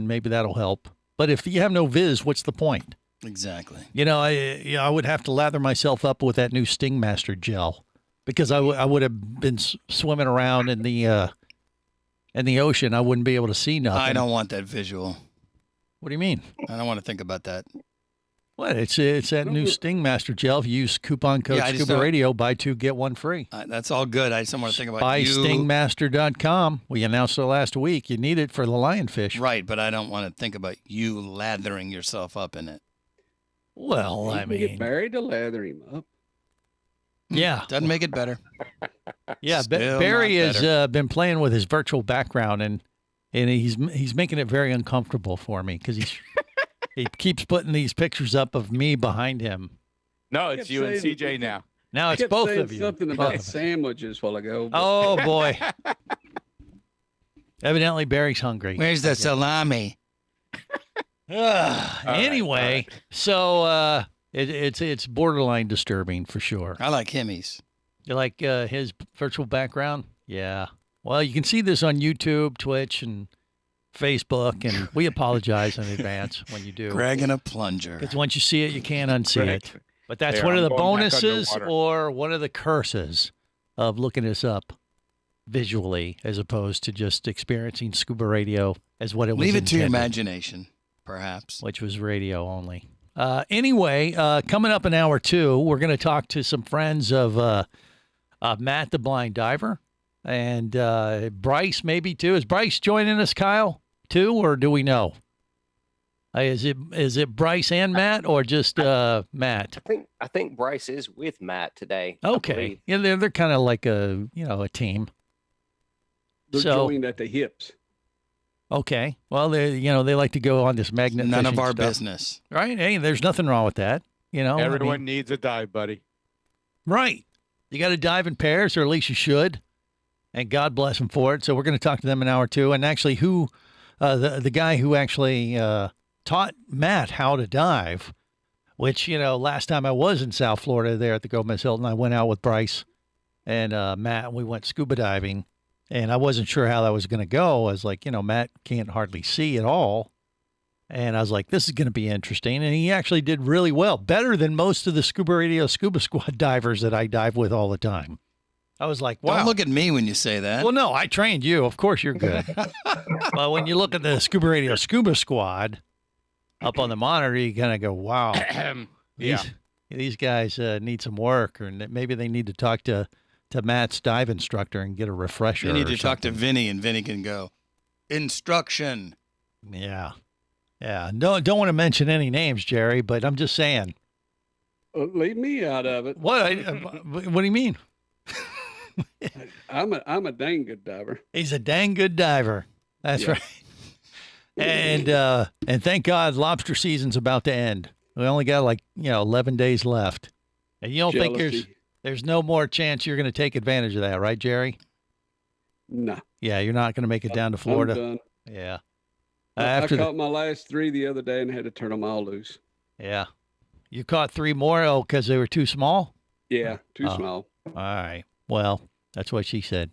maybe that'll help. But if you have no viz, what's the point? Exactly. I would have to lather myself up with that new Sting Master gel, because I would have been swimming around in the ocean. I wouldn't be able to see nothing. I don't want that visual. What do you mean? I don't want to think about that. What? It's that new Sting Master gel. If you use coupon code Scuba Radio, buy 2 get 1 free. That's all good. I just don't want to think about you. BuyStingmaster.com. We announced it last week. You need it for the lionfish. Right, but I don't want to think about you lathering yourself up in it. Well, You can get married to lather him up. Yeah. Doesn't make it better. Yeah, Still Barry not better. has been playing with his virtual background, and he's making it very uncomfortable for me, because he keeps putting these pictures up of me behind him. No, it's you and CJ now. Now it's Kept both saying of you. Something about sandwiches while ago. but- Oh, boy. Evidently, Barry's hungry. Where's the salami? Anyway, so it's borderline disturbing for sure. I like Himmies. You like his virtual background? Yeah. Well, you can see this on YouTube, Twitch, and Facebook, and we apologize in advance when you do. Greg in a plunger. Because once you see it, you can't unsee Greg. it. But that's There, one of I'm the going back bonuses underwater. or one of the curses of looking this up visually, as opposed to just experiencing Scuba Radio as what it was Leave it to your intended, imagination, perhaps. which was radio only. Anyway, coming up in hour 2, we're going to talk to some friends of Matt the Blind Diver and Bryce maybe too. Is Bryce joining us, Kyle? too, or do we know? Is it Bryce and Matt, or just Matt? I think Bryce is with Matt today. Okay, yeah, they're kind of like a team. They're joined at the hips. Okay, well they like to go on this magnet. None of fishing our stuff. business, right? Hey, there's nothing wrong with that. Everyone needs a dive buddy. Right. You got to dive in pairs, or at least you should. And God bless them for it. So we're going to talk to them in hour 2. And actually, the guy who actually taught Matt how to dive, which, last time I was in South Florida there at the Gomez Hilton, I went out with Bryce and Matt, and we went scuba diving. And I wasn't sure how that was going to go. I was like, Matt can't hardly see at all. And I was like, this is going to be interesting. And he actually did really well, better than most of the ScubaRadio Scuba Squad divers that I dive with all the time. I was like, wow. Don't look at me when you say that. Well, no, I trained you. Of course you're good. But when you look at the ScubaRadio Scuba Squad up on the monitor, you kind of go, wow. These guys need some work, or maybe they need to talk to Matt's dive instructor and get a refresher. You need to talk to Vinny, and Vinny can go, instruction. Yeah. Yeah. No, don't want to mention any names, Jerry, but I'm just saying. Leave me out of it. What? What do you mean? I'm a dang good diver. He's a dang good diver. That's right. And thank God lobster season's about to end. We only got 11 days left. And you don't think there's no more chance you're going to take advantage of that, right, Jerry? No. Yeah, you're not going to make it down to Florida. I'm done. Yeah. I caught my last 3 the other day and had to turn them all loose. Yeah. You caught 3 more because they were too small? Yeah, too small. All right. Well, that's what she said.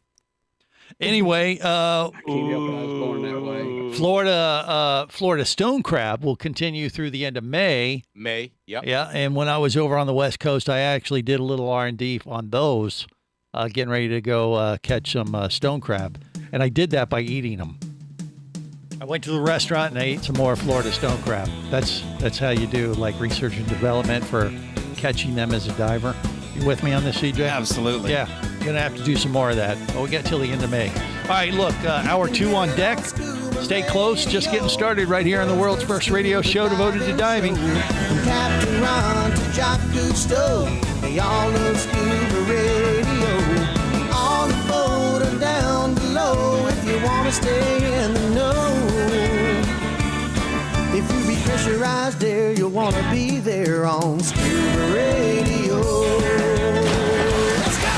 Anyway, I can't help it. I was born that way. Florida stone crab will continue through the end of May. Yep. Yeah, and when I was over on the West Coast, I actually did a little R&D on those, getting ready to go catch some stone crab, and I did that by eating them. I went to the restaurant and I ate some more Florida stone crab. That's how you do research and development for catching them as a diver. You with me on this, CJ? Absolutely. Yeah, you're going to have to do some more of that. But we got till the end of May. All right, look, hour 2 on deck. Stay close. Just getting started right here on the world's first radio show devoted to diving. From Captain Ron to Jock Cousteau, they all love Scuba Radio. On the boat or down below, if you want to stay in the know. If you be pressurized there, you'll want to be there on Scuba Radio. Let's go!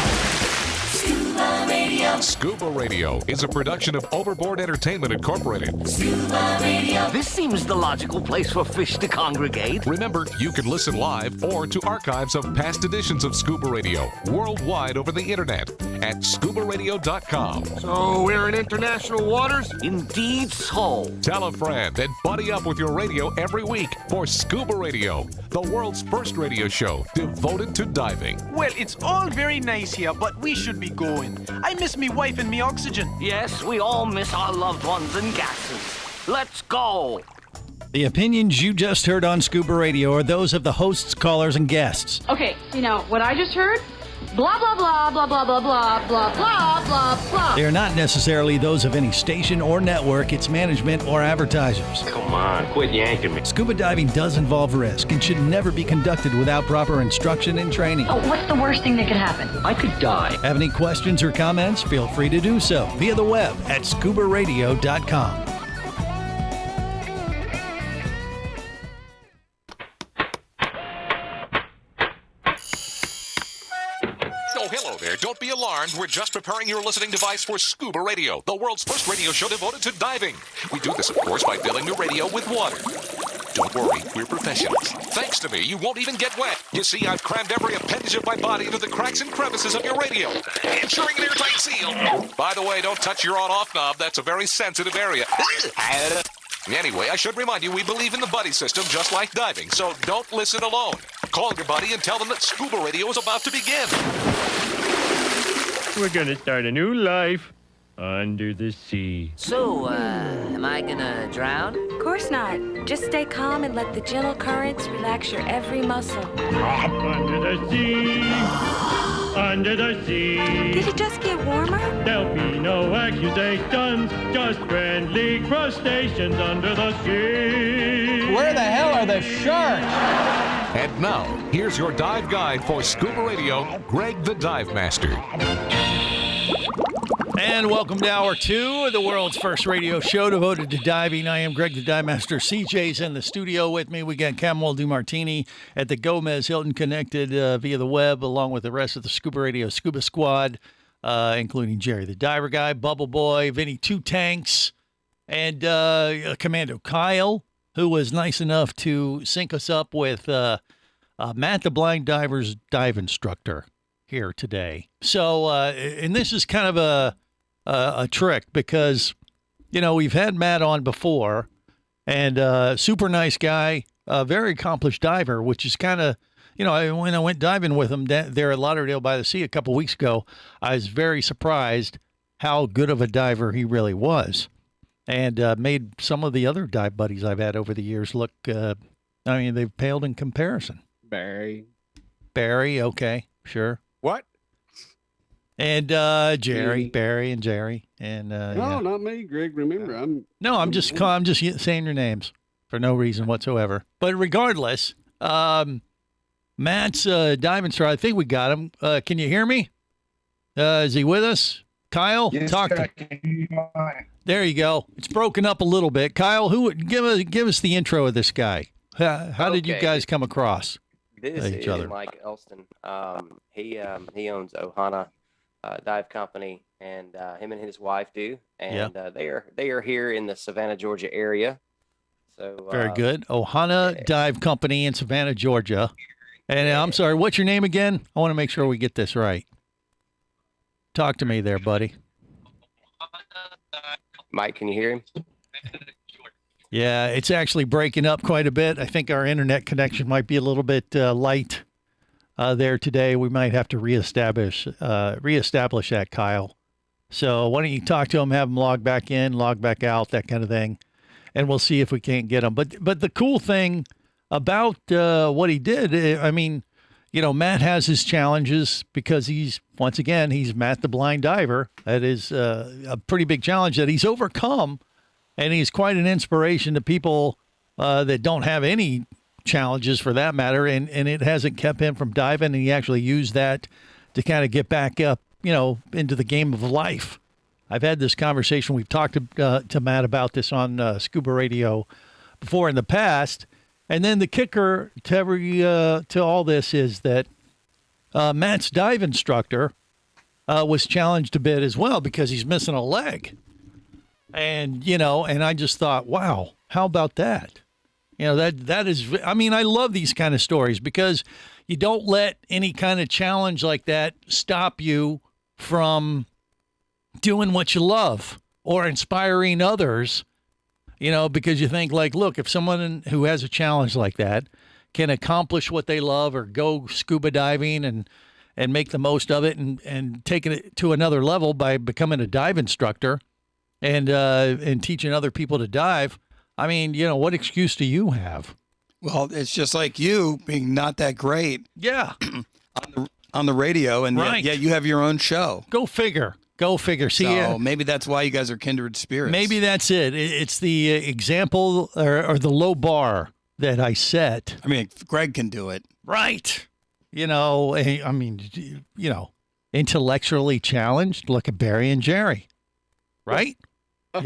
Scuba Radio. Scuba Radio is a production of Overboard Entertainment Incorporated. Scuba Radio. This seems the logical place for fish to congregate. Remember, you can listen live or to archives of past editions of Scuba Radio worldwide over the internet at ScubaRadio.com. So we're in international waters? Indeed so. Tell a friend and buddy up with your radio every week for Scuba Radio, the world's first radio show devoted to diving. Well, it's all very nice here, but we should be going. I miss me wife and me oxygen. Yes, we all miss our loved ones and gases. Let's go. The opinions you just heard on Scuba Radio are those of the hosts, callers, and guests. Okay, what I just heard? Blah, blah, blah, blah, blah, blah, blah, blah, blah, blah, blah. They are not necessarily those of any station or network, its management, or advertisers. Come on, quit yanking me. Scuba diving does involve risk and should never be conducted without proper instruction and training. Oh, what's the worst thing that could happen? I could die. Have any questions or comments? Feel free to do so via the web at ScubaRadio.com. Oh, hello there. Don't be alarmed. We're just preparing your listening device for Scuba Radio, the world's first radio show devoted to diving. We do this, of course, by filling the radio with water. Don't worry, we're professionals. Thanks to me, you won't even get wet. You see, I've crammed every appendage of my body into the cracks and crevices of your radio, ensuring an airtight seal. By the way, don't touch your on-off knob. That's a very sensitive area. Anyway, I should remind you, we believe in the buddy system just like diving, so don't listen alone. Call your buddy and tell them that Scuba Radio is about to begin. We're gonna start a new life under the sea. So, am I gonna drown? Of course not. Just stay calm and let the gentle currents relax your every muscle. Under the sea. under the sea. Did it just get warmer? There'll be no accusations, just friendly crustaceans under the sea. Where the hell are the sharks? And now, here's your dive guide for Scuba Radio, Greg the Dive Master. And welcome to Hour 2 of the world's first radio show devoted to diving. I am Greg the Dive Master. CJ's in the studio with me. We got Camel DuMartini at the Gomez Hilton connected via the web, along with the rest of the Scuba Radio Scuba Squad, including Jerry the Diver Guy, Bubble Boy, Vinny Two Tanks, and Commando Kyle, who was nice enough to sync us up with Matt the Blind Diver's dive instructor here today. So, and this is kind of a trick because, you know, we've had Matt on before, and super nice guy, very accomplished diver, which is kind of, you know, when I went diving with him there at Lauderdale by the Sea a couple weeks ago, I was very surprised how good of a diver he really was, and made some of the other dive buddies I've had over the years look, I mean, they've paled in comparison. Barry, okay, sure. What? And Jerry, Barry, and Jerry, and no, yeah. not me, Greg. Remember, I'm just saying your names for no reason whatsoever. But regardless, Matt's dive instructor. I think we got him. Can you hear me? Is he with us? Kyle, Yes, talk sir, to. There you go. It's broken up a little bit. Kyle, give us the intro of this guy. How did you guys come across This each other? is Mike Elston. He owns Ohana Dive Company, and him and his wife do, and they are here in the Savannah, Georgia area. So Very good. Ohana Dive Company in Savannah, Georgia. And I'm sorry, what's your name again? I want to make sure we get this right. Talk to me there, buddy. Mike, can you hear him? Yeah, it's actually breaking up quite a bit. I think our internet connection might be a little bit light there today. We might have to reestablish that, Kyle. So why don't you talk to him, have him log back in, log back out, that kind of thing, and we'll see if we can't get him. But the cool thing about what he did, I mean, you know, Matt has his challenges because he's Matt the Blind Diver. That is a pretty big challenge that he's overcome. And he's quite an inspiration to people that don't have any challenges for that matter. And it hasn't kept him from diving. And he actually used that to kind of get back up, you know, into the game of life. I've had this conversation. We've talked to Matt about this on Scuba Radio before in the past. And then the kicker to all this is that Matt's dive instructor was challenged a bit as well because he's missing a leg. And, you know, and I just thought, wow, how about that? You know, that is, I mean, I love these kind of stories because you don't let any kind of challenge like that stop you from doing what you love or inspiring others, you know, because you think like, look, if someone who has a challenge like that can accomplish what they love or go scuba diving and make the most of it and taking it to another level by becoming a dive instructor, and teaching other people to dive, I mean, you know, what excuse do you have? Well, it's just like you being not that great. Yeah. on the radio, and right. yet you have your own show. Go figure. See, so maybe that's why you guys are kindred spirits. Maybe that's it. It's the example or the low bar that I set. I mean, Greg can do it. Right. You know, I mean, you know, intellectually challenged. Look at Barry and Jerry. Right? All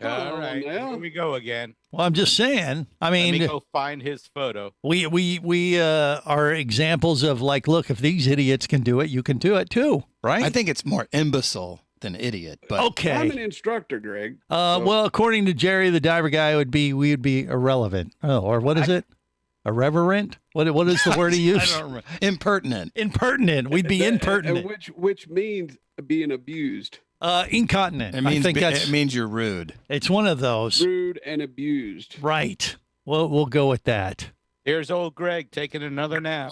right. Here we go again. Well, I'm just saying. I mean, let me go find his photo. We are examples of like, look, if these idiots can do it, you can do it too, right? I think it's more imbecile than idiot. But okay, I'm an instructor, Greg. Well, according to Jerry, the diver guy, we would be irrelevant. Oh, or what is it? Irreverent? What is the word he used? I don't remember. Impertinent. Impertinent. We'd be impertinent. Which means being abused. Incontinent. It means you're rude. It's one of those. Rude and abused. Right. We'll go with that. Here's old Greg taking another nap.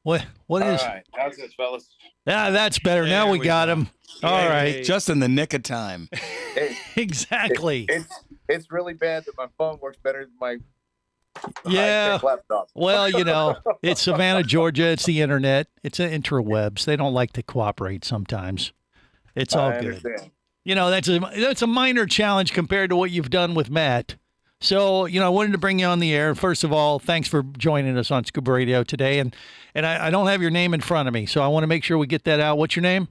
What is? All right. How's this, fellas? Yeah, that's better. There now we we got go. him. All right. Just in the nick of time. Exactly. It's really bad that my phone works better than my Yeah. Well, it's Savannah, Georgia. It's the internet. It's the interwebs. They don't like to cooperate sometimes. It's all good. That's a minor challenge compared to what you've done with Matt. So, I wanted to bring you on the air. First of all, thanks for joining us on Scuba Radio today. And I don't have your name in front of me, so I want to make sure we get that out. What's your name?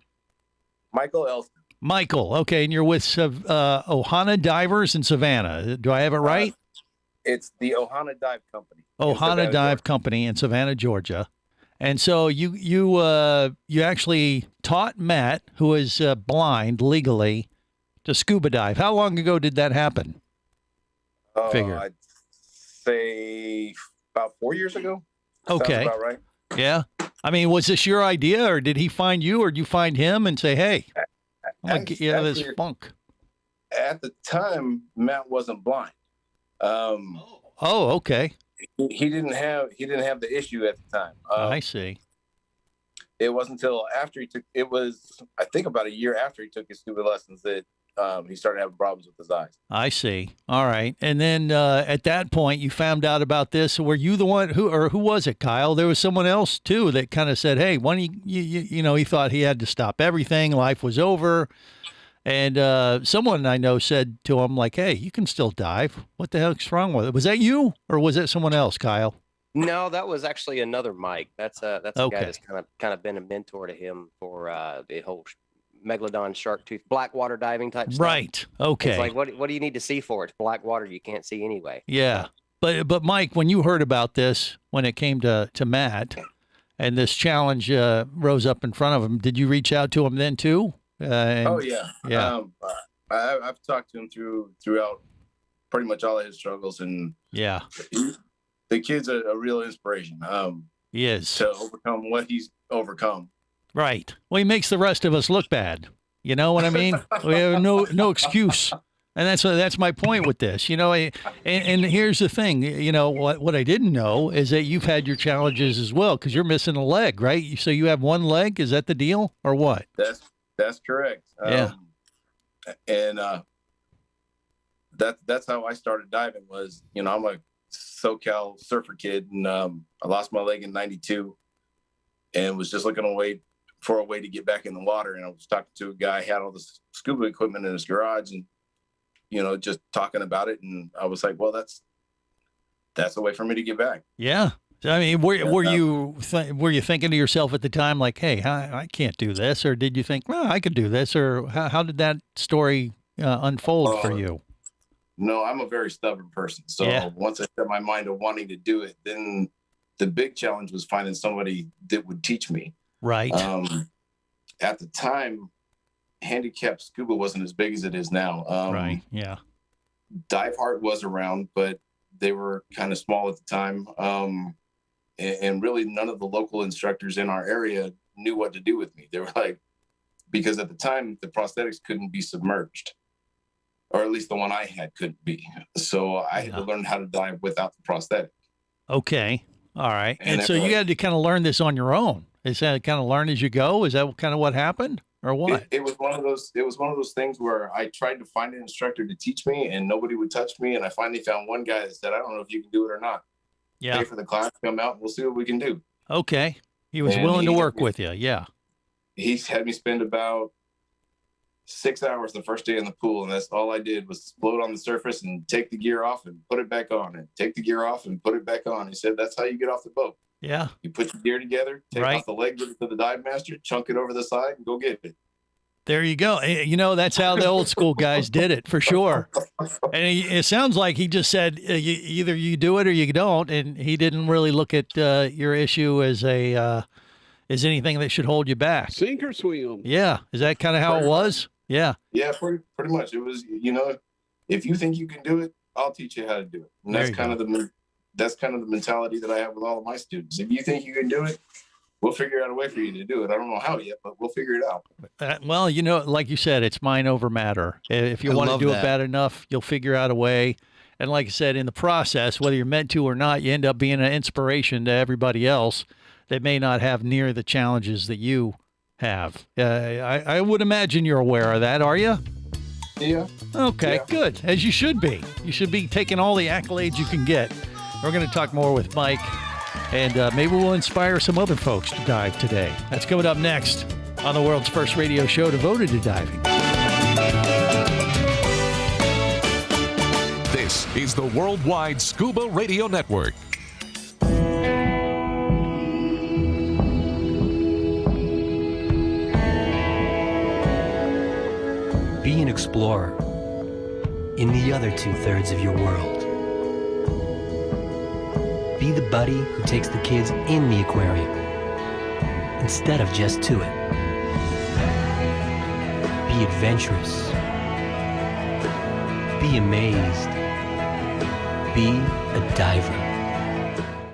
Michael Elston. Michael. Okay, and you're with Ohana Divers in Savannah. Do I have it right? It's the Ohana Dive Company. Ohana Dive Company in Savannah, Georgia. And so you actually taught Matt, who is blind legally, to scuba dive. How long ago did that happen? I'd say about 4 years ago. Okay. Sounds about right. Yeah. I mean, was this your idea, or did he find you, or did you find him and say, hey, I'm going to get you out of this funk? At the time, Matt wasn't blind. Okay. He didn't have the issue at the time. I see. It wasn't until after I think about a year after he took his scuba lessons that he started having problems with his eyes. I see. All right. And then at that point, you found out about this. Were you the one who was it, Kyle? There was someone else too that kind of said, "Hey, he thought he had to stop everything. Life was over." And someone I know said to him, like, "Hey, you can still dive. What the heck's wrong with it?" Was that you, or was it someone else, Kyle? No, that was actually another Mike. That's a Okay. guy that's kind of been a mentor to him for the whole megalodon, shark tooth, black water diving type stuff. Right. Okay. It's like, what do you need to see for it? It's black water you can't see anyway. Yeah. But Mike, when you heard about this, when it came to Matt, and this challenge rose up in front of him, did you reach out to him then too? Oh yeah. Yeah. I've talked to him throughout pretty much all of his struggles, and yeah, the kid's a real inspiration. He is, to overcome what he's overcome. Right. Well, he makes the rest of us look bad. You know what I mean? We have no excuse. And that's my point with this, and here's the thing, what I didn't know is that you've had your challenges as well, because you're missing a leg, right? So you have one leg. Is that the deal, or what? That's correct. Yeah. And that's how I started diving was, I'm a SoCal surfer kid, and I lost my leg in '92 and was just looking for a way to get back in the water. And I was talking to a guy, had all this scuba equipment in his garage, and just talking about it. And I was like, well, that's a way for me to get back. Yeah. I mean, were you thinking to yourself at the time, like, hey, I can't do this? Or did you think, well, I could do this? Or how did that story unfold for you? No, I'm a very stubborn person. So once I set my mind on wanting to do it, then the big challenge was finding somebody that would teach me. Right. At the time, handicapped scuba wasn't as big as it is now. Right. Yeah. Dive Heart was around, but they were kind of small at the time. And really none of the local instructors in our area knew what to do with me. They were like, because at the time the prosthetics couldn't be submerged, or at least the one I had couldn't be. So I had to learn how to dive without the prosthetic. Okay. All right. And so you had to kind of learn this on your own. Is that kind of learn as you go? Is that kind of what happened, or what? It was one of those things where I tried to find an instructor to teach me and nobody would touch me. And I finally found one guy that said, I don't know if you can do it or not. Yeah. Pay for the class, come out, and we'll see what we can do. Okay. He was willing to work with you. Yeah. He had me spend about 6 hours the first day in the pool. And that's all I did was float on the surface and take the gear off and put it back on, and take the gear off and put it back on. He said, that's how you get off the boat. Yeah. You put your gear together, take off the leg, give it to the dive master, chunk it over the side, and go get it. There you go. That's how the old school guys did it, for sure. And it sounds like he just said, either you do it or you don't. And he didn't really look at your issue as anything that should hold you back. Sink or swim. Yeah. Is that kind of how it was? Yeah. Yeah, pretty much. It was, if you think you can do it, I'll teach you how to do it. And that's kind of the mentality that I have with all of my students. If you think you can do it, we'll figure out a way for you to do it. I don't know how yet, but we'll figure it out. Well, like you said, it's mind over matter. If you want to do it bad enough, you'll figure out a way. And like I said, in the process, whether you're meant to or not, you end up being an inspiration to everybody else that may not have near the challenges that you have. I would imagine you're aware of that, are you? Yeah. Okay, good. As you should be. You should be taking all the accolades you can get. We're going to talk more with Mike, and maybe we'll inspire some other folks to dive today. That's coming up next on the world's first radio show devoted to diving. This is the Worldwide Scuba Radio Network. Be an explorer in the other 2/3 of your world. Be the buddy who takes the kids in the aquarium instead of just to it. Be adventurous. Be amazed. Be a diver.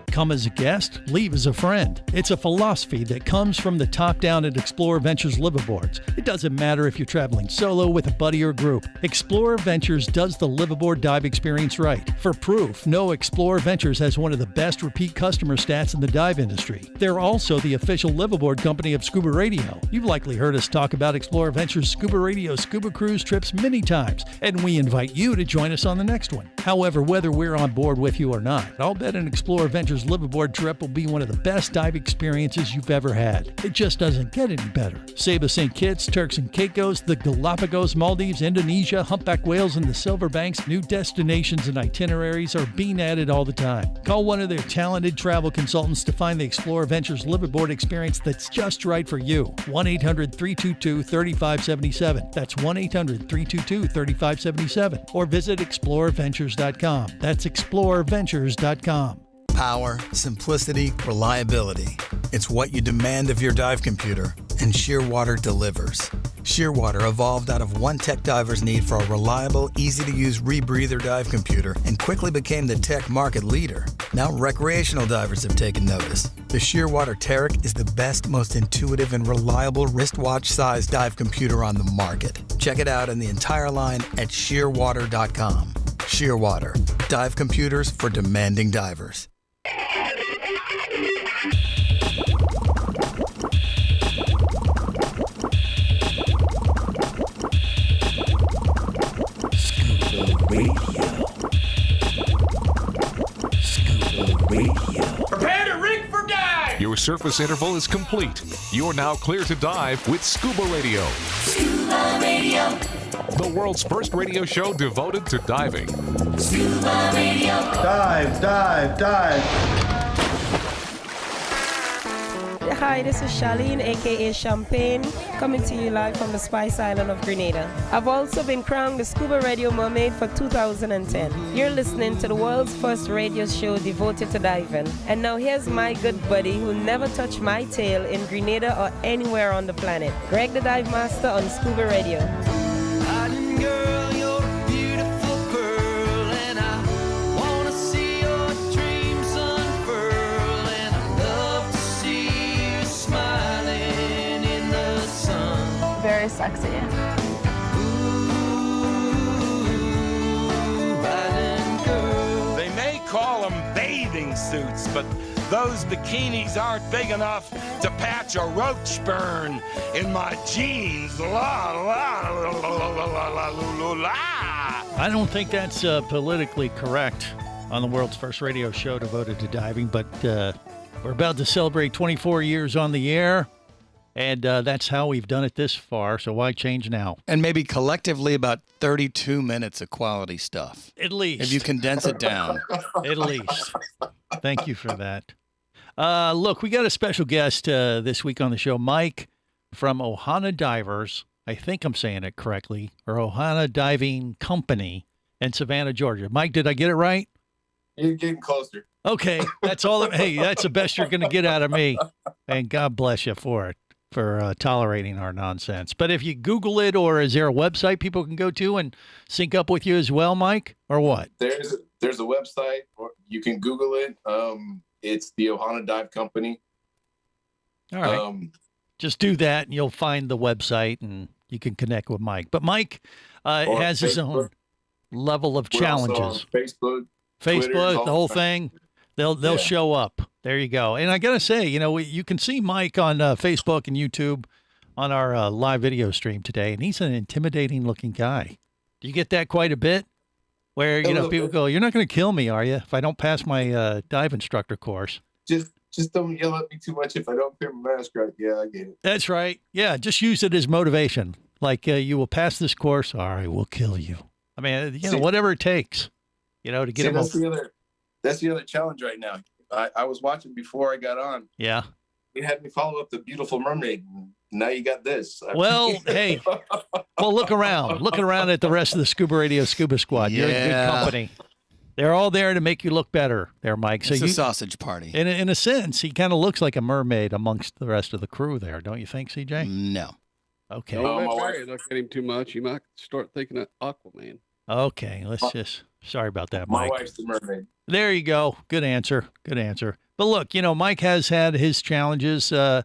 Come as a guest, leave as a friend. It's a philosophy that comes from the top down at Explorer Ventures liveaboards. It doesn't matter if you're traveling solo, with a buddy, or group. Explorer Ventures does the liveaboard dive experience right. For proof, know Explorer Ventures has one of the best repeat customer stats in the dive industry. They're also the official liveaboard company of ScubaRadio. You've likely heard us talk about Explorer Ventures Scuba Radio scuba cruise trips many times, and we invite you to join us on the next one. However, whether we're on board with you or not, I'll bet an Explorer Ventures liveaboard trip will be one of the best dive experiences you've ever had. It just doesn't get any better. Saba St. Kitts, Turks and Caicos, the Galapagos, Maldives, Indonesia, humpback whales, and the Silver Banks, new destinations and itineraries are being added all the time. Call one of their talented travel consultants to find the Explorer Ventures liveaboard experience that's just right for you. 1-800-322-3577. That's 1-800-322-3577. Or visit explorerventures.com. That's explorerventures.com. Power, simplicity, reliability. It's what you demand of your dive computer, and Shearwater delivers. Shearwater evolved out of one tech diver's need for a reliable, easy-to-use rebreather dive computer and quickly became the tech market leader. Now recreational divers have taken notice. The Shearwater Taric is the best, most intuitive, and reliable wristwatch-sized dive computer on the market. Check it out in the entire line at shearwater.com. Shearwater, dive computers for demanding divers. Scuba Radio. Prepare to rig for dive! Your surface interval is complete. You're now clear to dive with Scuba Radio. Scuba Radio. The world's first radio show devoted to diving. Scuba Radio. Dive, dive, dive. Hi, this is Charlene, aka Champagne, coming to you live from the Spice Island of Grenada. I've also been crowned the Scuba Radio Mermaid for 2010. You're listening to the world's first radio show devoted to diving. And now here's my good buddy who never touched my tail in Grenada or anywhere on the planet, Greg the Dive Master on Scuba Radio. Island girl, you're a beautiful pearl, and I wanna see your dreams unfurl, and I love to see you smiling in the sun. Very sexy. Island girl. They may call them bathing suits, but those bikinis aren't big enough to patch a roach burn in my jeans. La la la la la la la la. I don't think that's politically correct on the world's first radio show devoted to diving, but we're about to celebrate 24 years on the air, and that's how we've done it this far, so why change now? And maybe collectively about 32 minutes of quality stuff. At least. If you condense it down. At least. Thank you for that. Look, we got a special guest this week on the show, Mike from Ohana Divers. I think I'm saying it correctly, or Ohana Diving Company in Savannah, Georgia. Mike, did I get it right? You're getting closer. Okay, that's all. Hey, that's the best you're going to get out of me. And God bless you for it, for tolerating our nonsense. But if you Google it, or is there a website people can go to and sync up with you as well, Mike, or what? There's a website, or you can Google it. It's the Ohana Dive Company. All right. Just do that, and you'll find the website, and you can connect with Mike. But Mike has his own level of challenges. Facebook, Twitter, the whole thing. They'll show up. There you go. And I got to say, you can see Mike on Facebook and YouTube on our live video stream today, and he's an intimidating looking guy. Do you get that quite a bit? where, people go, "You're not going to kill me, are you, if I don't pass my dive instructor course?" Just don't yell at me too much if I don't clear my mask right. Yeah, I get it. That's right. Yeah, just use it as motivation. Like, you will pass this course. All right, we'll kill you. I mean, whatever it takes, to get them. That's the other challenge right now. I was watching before I got on. Yeah. You had me follow up the Beautiful Mermaid. Now you got this. Well, hey. Well, look around. Look around at the rest of the Scuba Radio Scuba Squad. You're in good company. They're all there to make you look better there, Mike. So it's a sausage party. In a sense, he kind of looks like a mermaid amongst the rest of the crew there. Don't you think, CJ? No. Okay. Don't let Barry look at him too much. You might start thinking of Aquaman. Okay. Sorry about that, My Mike. wife's the mermaid. There you go. Good answer. But look, Mike has had his challenges. I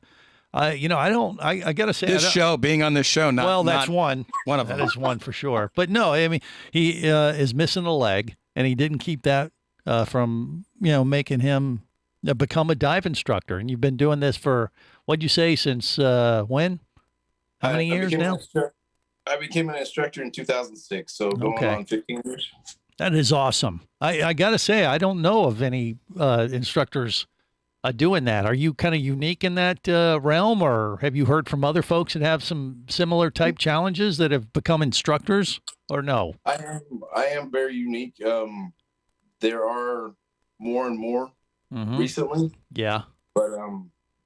got to say, being on this show, that's one. One of them. That is one for sure. But no, I mean, he is missing a leg, and he didn't keep that from, making him become a dive instructor. And you've been doing this for, what'd you say, since when? How many years now? I became an instructor in 2006, so going on 15 years. That is awesome. I got to say, I don't know of any instructors doing that. Are you kind of unique in that realm, or have you heard from other folks that have some similar type challenges that have become instructors, or no? I am very unique. There are more and more recently. Yeah. But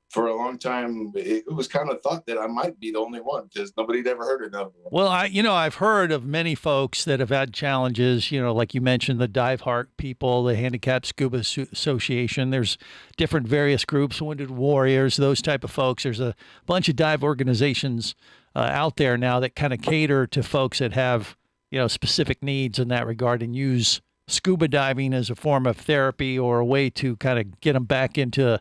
for a long time, it was kind of thought that I might be the only one because nobody'd ever heard of it. Well, I've heard of many folks that have had challenges, like you mentioned, the Dive Heart people, the Handicapped Scuba Association. There's different various groups, Wounded Warriors, those type of folks. There's a bunch of dive organizations out there now that kind of cater to folks that have, specific needs in that regard and use scuba diving as a form of therapy or a way to kind of get them back into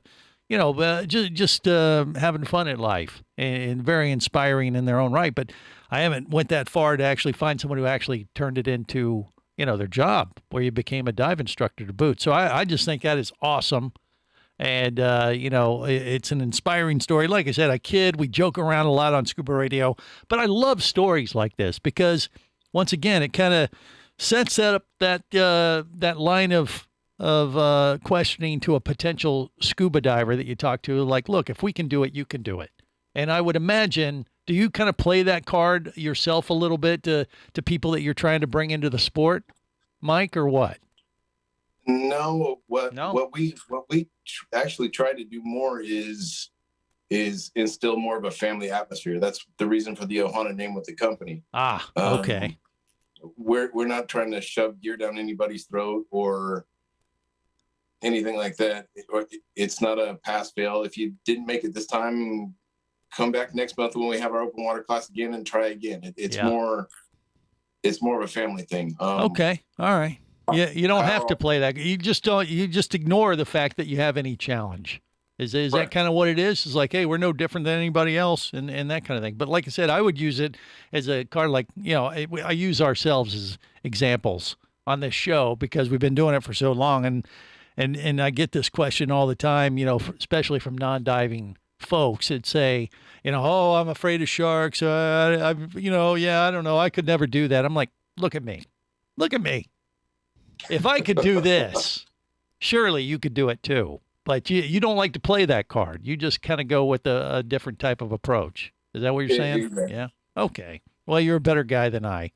just having fun in life and very inspiring in their own right. But I haven't went that far to actually find someone who actually turned it into, their job, where you became a dive instructor to boot. So I just think that is awesome. And, it's an inspiring story. Like I said, I kid, we joke around a lot on Scuba Radio, but I love stories like this because, once again, it kind of sets up that line of questioning to a potential scuba diver that you talk to, like, look, if we can do it, you can do it. And I would imagine, do you kind of play that card yourself a little bit to people that you're trying to bring into the sport, Mike, or what? No, what we actually try to do more is instill more of a family atmosphere. That's the reason for the Ohana name with the company. Okay. We're not trying to shove gear down anybody's throat or anything like that. It's not a pass fail. If you didn't make it this time, come back next month when we have our open water class again and try again. It's more of a family thing. Okay. All right. Yeah. You don't have to play that. You just ignore the fact that you have any challenge. Is that kind of what it is? It's like, hey, we're no different than anybody else and that kind of thing. But like I said, I would use it as a card, like, I use ourselves as examples on this show because we've been doing it for so long. And I get this question all the time, especially from non-diving folks that say, oh, I'm afraid of sharks. I don't know. I could never do that. I'm like, look at me. If I could do this, surely you could do it too. But you don't like to play that card. You just kind of go with a different type of approach. Is that what you're saying? Exactly. Yeah. Okay. Well, you're a better guy than I.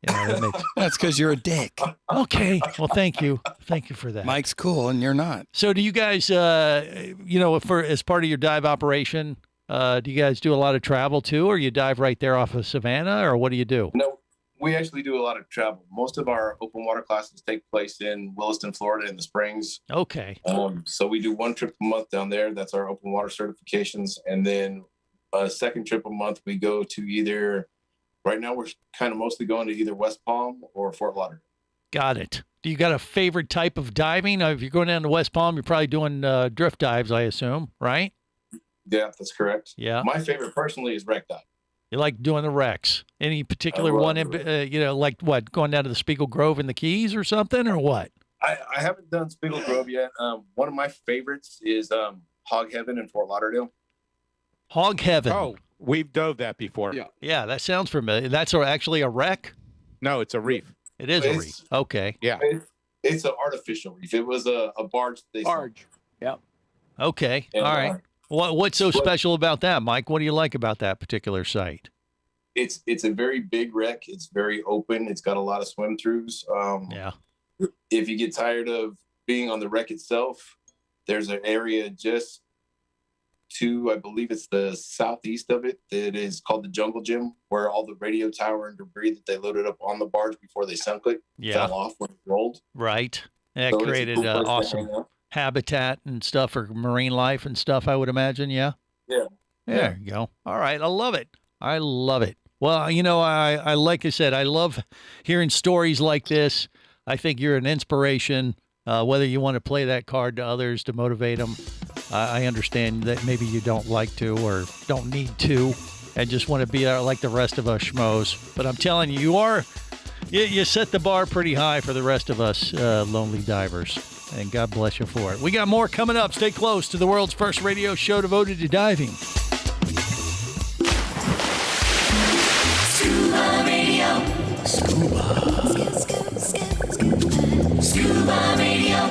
That's because you're a dick. Okay. Well, thank you. Thank you for that. Mike's cool and you're not. So do you guys, as part of your dive operation, do you guys do a lot of travel too, or you dive right there off of Savannah, or what do you do? No, we actually do a lot of travel. Most of our open water classes take place in Williston, Florida in the springs. Okay. So we do one trip a month down there. That's our open water certifications. And then a second trip a month, we go to right now we're kind of mostly going to either West Palm or Fort Lauderdale. Got it. Do you got a favorite type of diving? If you're going down to West Palm, you're probably doing drift dives, I assume, right? Yeah, that's correct. Yeah. My favorite personally is wreck dive. You like doing the wrecks? Any particular one, like what, going down to the Spiegel Grove in the Keys or something, or what? I haven't done Spiegel Grove yet. One of my favorites is Hog Heaven in Fort Lauderdale. Hog Heaven. Oh, we've dove that before. Yeah, that sounds familiar. That's actually a wreck? No, it's a reef. It is a reef. Okay. Yeah. It's an artificial reef. It was a barge. Barge. Yep. Okay. And, All right. What's so special about that, Mike? What do you like about that particular site? It's a very big wreck. It's very open. It's got a lot of swim throughs. Yeah. If you get tired of being on the wreck itself, there's an area just to, I believe it's the southeast of it, that is called the Jungle Gym, where all the radio tower and debris that they loaded up on the barge before they sunk it fell off when it rolled. Right. That So it's a created cool place to awesome hang out. habitat and stuff for marine life and stuff, I would imagine. Yeah. Yeah. There you go. All right. I love it. I love it. Well, you know, I like I said, I love hearing stories like this. I think you're an inspiration, whether you want to play that card to others to motivate them. I understand that maybe you don't like to or don't need to and just want to be like the rest of us schmoes. But I'm telling you, you set the bar pretty high for the rest of us lonely divers. And God bless you for it. We got more coming up. Stay close to the world's first radio show devoted to diving. Scuba Radio. Scuba Radio.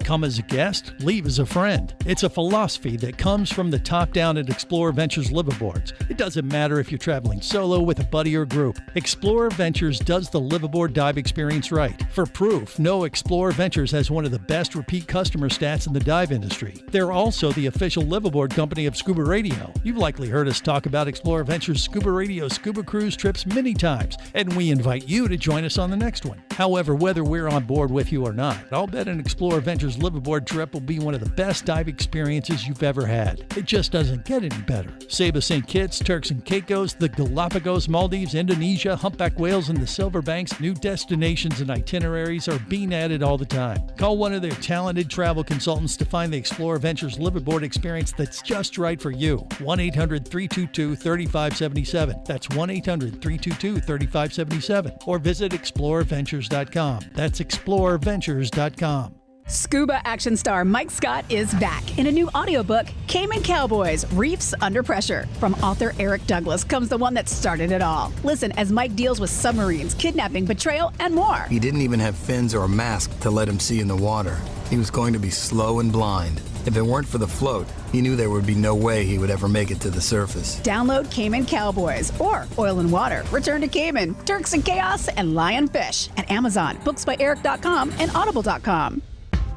Come as a guest, leave as a friend. It's a philosophy that comes from the top down at Explorer Ventures liveaboards. It doesn't matter if you're traveling solo, with a buddy, or group. Explorer Ventures does the liveaboard dive experience right. For proof, know Explorer Ventures has one of the best repeat customer stats in the dive industry. They're also the official liveaboard company of Scuba Radio. You've likely heard us talk about Explorer Ventures Scuba Radio scuba cruise trips many times, and we invite you to join us on the next one. However, whether we're on board with you or not, I'll bet an Explorer Ventures liveaboard trip will be one of the best dive experiences you've ever had. It just doesn't get any better. Saba St. Kitts, Turks and Caicos, the Galapagos, Maldives, Indonesia, humpback whales, and the Silver Banks, new destinations and itineraries are being added all the time. Call one of their talented travel consultants to find the Explorer Ventures liveaboard experience that's just right for you. 1-800-322-3577. That's 1-800-322-3577. Or visit explorerventures.com. That's explorerventures.com. Scuba action star Mike Scott is back in a new audiobook, Cayman Cowboys, Reefs Under Pressure. From author Eric Douglas comes the one that started it all. Listen as Mike deals with submarines, kidnapping, betrayal, and more. He didn't even have fins or a mask to let him see in the water. He was going to be slow and blind. If it weren't for the float, he knew there would be no way he would ever make it to the surface. Download Cayman Cowboys or Oil and Water, Return to Cayman, Turks and Chaos, and Lionfish at Amazon, booksbyeric.com, and audible.com.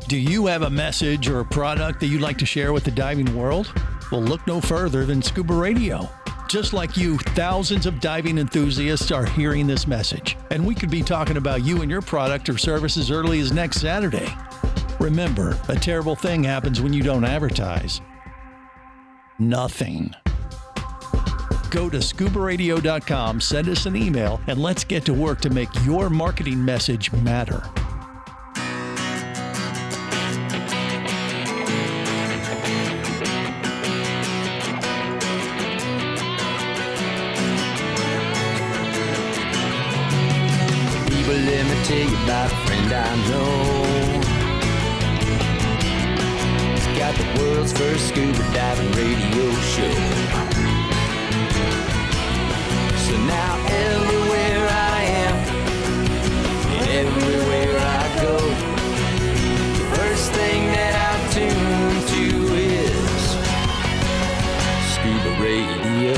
Do you have a message or a product that you'd like to share with the diving world? Well, look no further than Scuba Radio. Just like you, thousands of diving enthusiasts are hearing this message, and we could be talking about you and your product or service as early as next Saturday. Remember, a terrible thing happens when you don't advertise. Nothing. Go to ScubaRadio.com, send us an email, and let's get to work to make your marketing message matter. Let me tell you about a friend I know. He's got the world's first scuba diving radio show. So now everywhere I am and everywhere I go, the first thing that I tune to is Scuba Radio.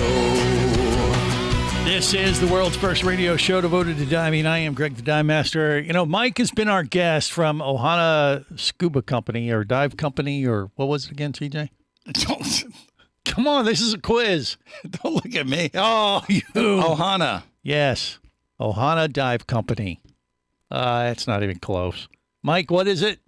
This is the world's first radio show devoted to diving. I am Greg the Dive Master. You know, Mike has been our guest from Ohana Scuba Company or Dive Company or what was it again, TJ? Come on, this is a quiz. Don't look at me. Oh, you. Ohana. Yes, Ohana Dive Company. It's not even close. Mike, what is it?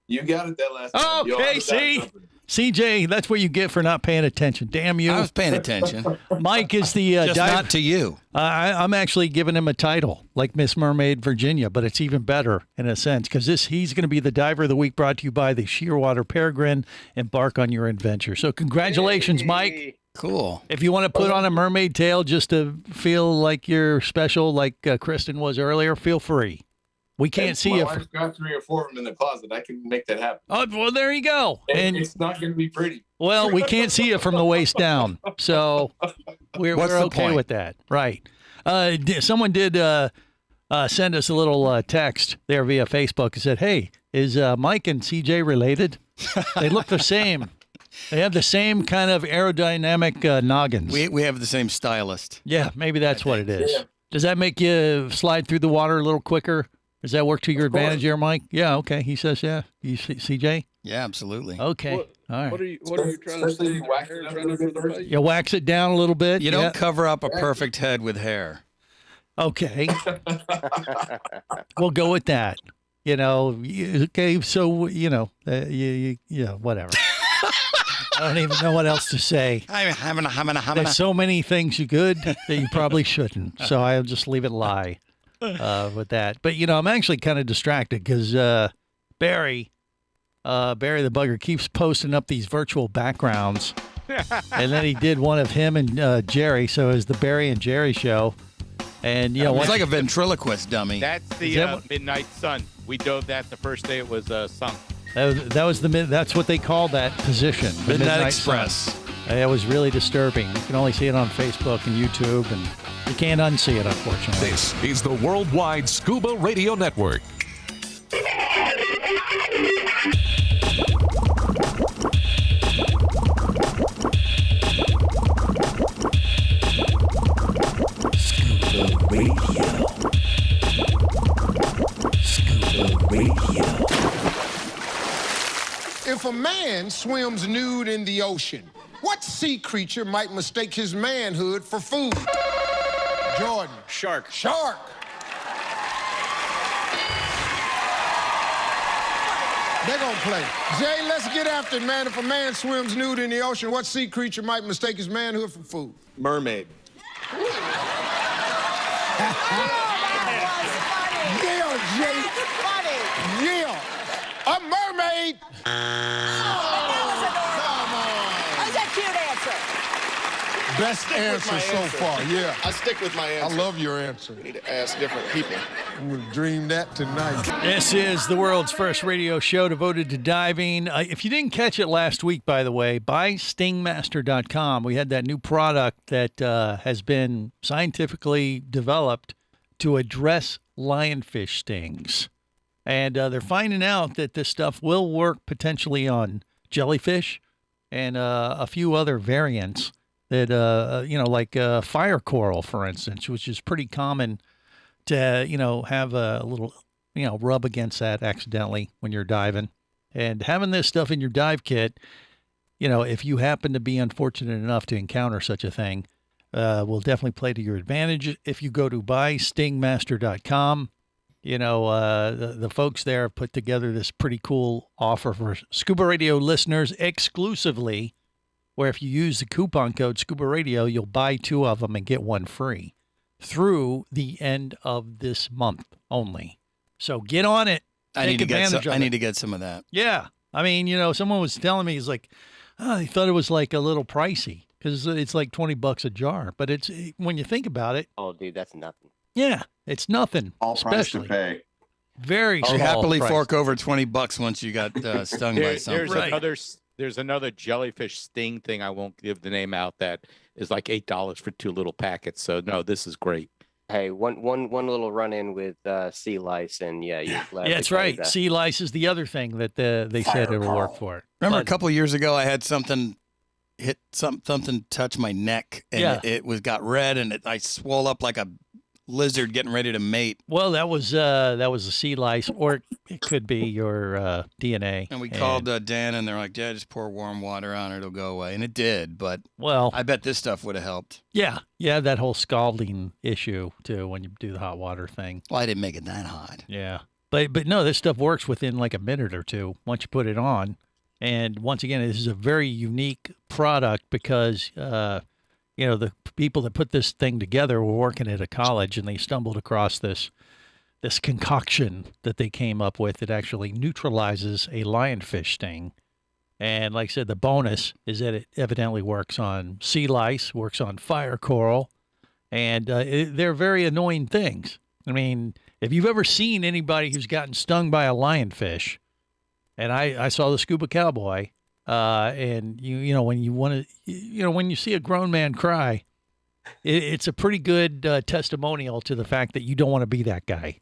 You got it that last time. Okay, see? CJ, that's what you get for not paying attention. Damn you. I was paying attention. Mike is the Just not to you. I'm actually giving him a title, like Miss Mermaid Virginia, but it's even better in a sense because he's going to be the Diver of the Week brought to you by the Shearwater Peregrine. Embark on your adventure. So congratulations, Mike. Cool. If you want to put on a mermaid tail just to feel like you're special, like Kristen was earlier, feel free. We can't see my you. wife's got 3 or 4 of them in the closet. I can make that happen. Oh, well, there you go. And it's not going to be pretty. Well, we can't see you from the waist down, so we're okay point? with that, right? Someone did send us a little text there via Facebook and said, "Hey, is Mike and CJ related? They look the same. They have the same kind of aerodynamic noggins. We have the same stylist. Yeah, maybe that's what it is. Yeah. Does that make you slide through the water a little quicker? Does that work to your advantage here, Mike? Yeah, okay. He says, yeah. You CJ? Yeah, absolutely. Okay. All right. What are you trying to say? You wax it down a little bit. You don't cover up a perfect head with hair. Okay. We'll go with that. Okay, so, whatever. I don't even know what else to say. There's so many things you could that you probably shouldn't. So I'll just leave it lie with that. But, I'm actually kind of distracted because Barry the bugger keeps posting up these virtual backgrounds. And then he did one of him and Jerry. So it was the Barry and Jerry show. And, it's like a ventriloquist dummy. That's the Midnight Sun. We dove that the first day it was sunk. That's what they call that position. the Midnight Express. Sun. It was really disturbing. You can only see it on Facebook and YouTube, and you can't unsee it, unfortunately. This is the Worldwide Scuba Radio Network. Scuba Radio. Scuba Radio. If a man swims nude in the ocean, what sea creature might mistake his manhood for food? Jordan. Shark. Shark. They're gonna play. Jay, let's get after it, man. If a man swims nude in the ocean, what sea creature might mistake his manhood for food? Mermaid. Yeah, Jay. Yeah. A mermaid. That's a cute answer. Best answer so far, yeah. I stick with my answer. I love your answer. We need to ask different people. We'll dream that tonight. This is the world's first radio show devoted to diving. If you didn't catch it last week, by the way, buy stingmaster.com. We had that new product that has been scientifically developed to address lionfish stings. And they're finding out that this stuff will work potentially on jellyfish and a few other variants that, like fire coral, for instance, which is pretty common to, have a little, rub against that accidentally when you're diving. And having this stuff in your dive kit, if you happen to be unfortunate enough to encounter such a thing, will definitely play to your advantage. If you go to buystingmaster.com, the folks there have put together this pretty cool offer for Scuba Radio listeners exclusively, where if you use the coupon code Scuba Radio, you'll buy 2 of them and get 1 free through the end of this month only. So get on it. I need to get some of that. Yeah. I mean, someone was telling me, he's like, they thought it was like a little pricey because it's like $20 a jar. But it's when you think about it. Oh, dude, that's nothing. Yeah, it's nothing. All price to pay. Very You small happily price. fork over $20 once you got stung by something. There's another jellyfish sting thing. I won't give the name out. That is like $8 for 2 little packets. So no, this is great. Hey, one little run-in with sea lice, and yeah, Yeah, that's right. Sea lice is the other thing that they said it will work for. Remember a couple of years ago, I had something touch my neck, and it got red, and I swelled up like a lizard getting ready to mate. Well, that was a sea lice, or it could be your DNA. And we called Dan, and they're like, "Yeah, just pour warm water on it; it'll go away." And it did, but I bet this stuff would have helped. Yeah, that whole scalding issue too when you do the hot water thing. Well, I didn't make it that hot. Yeah, but no, this stuff works within like a minute or two once you put it on. And once again, this is a very unique product because the people that put this thing together were working at a college, and they stumbled across this concoction that they came up with that actually neutralizes a lionfish sting. And like I said, the bonus is that it evidently works on sea lice, works on fire coral, and they're very annoying things. I mean, if you've ever seen anybody who's gotten stung by a lionfish, and I saw the Scuba Cowboy, and you know when you want to, when you see a grown man cry, it's a pretty good testimonial to the fact that you don't want to be that guy.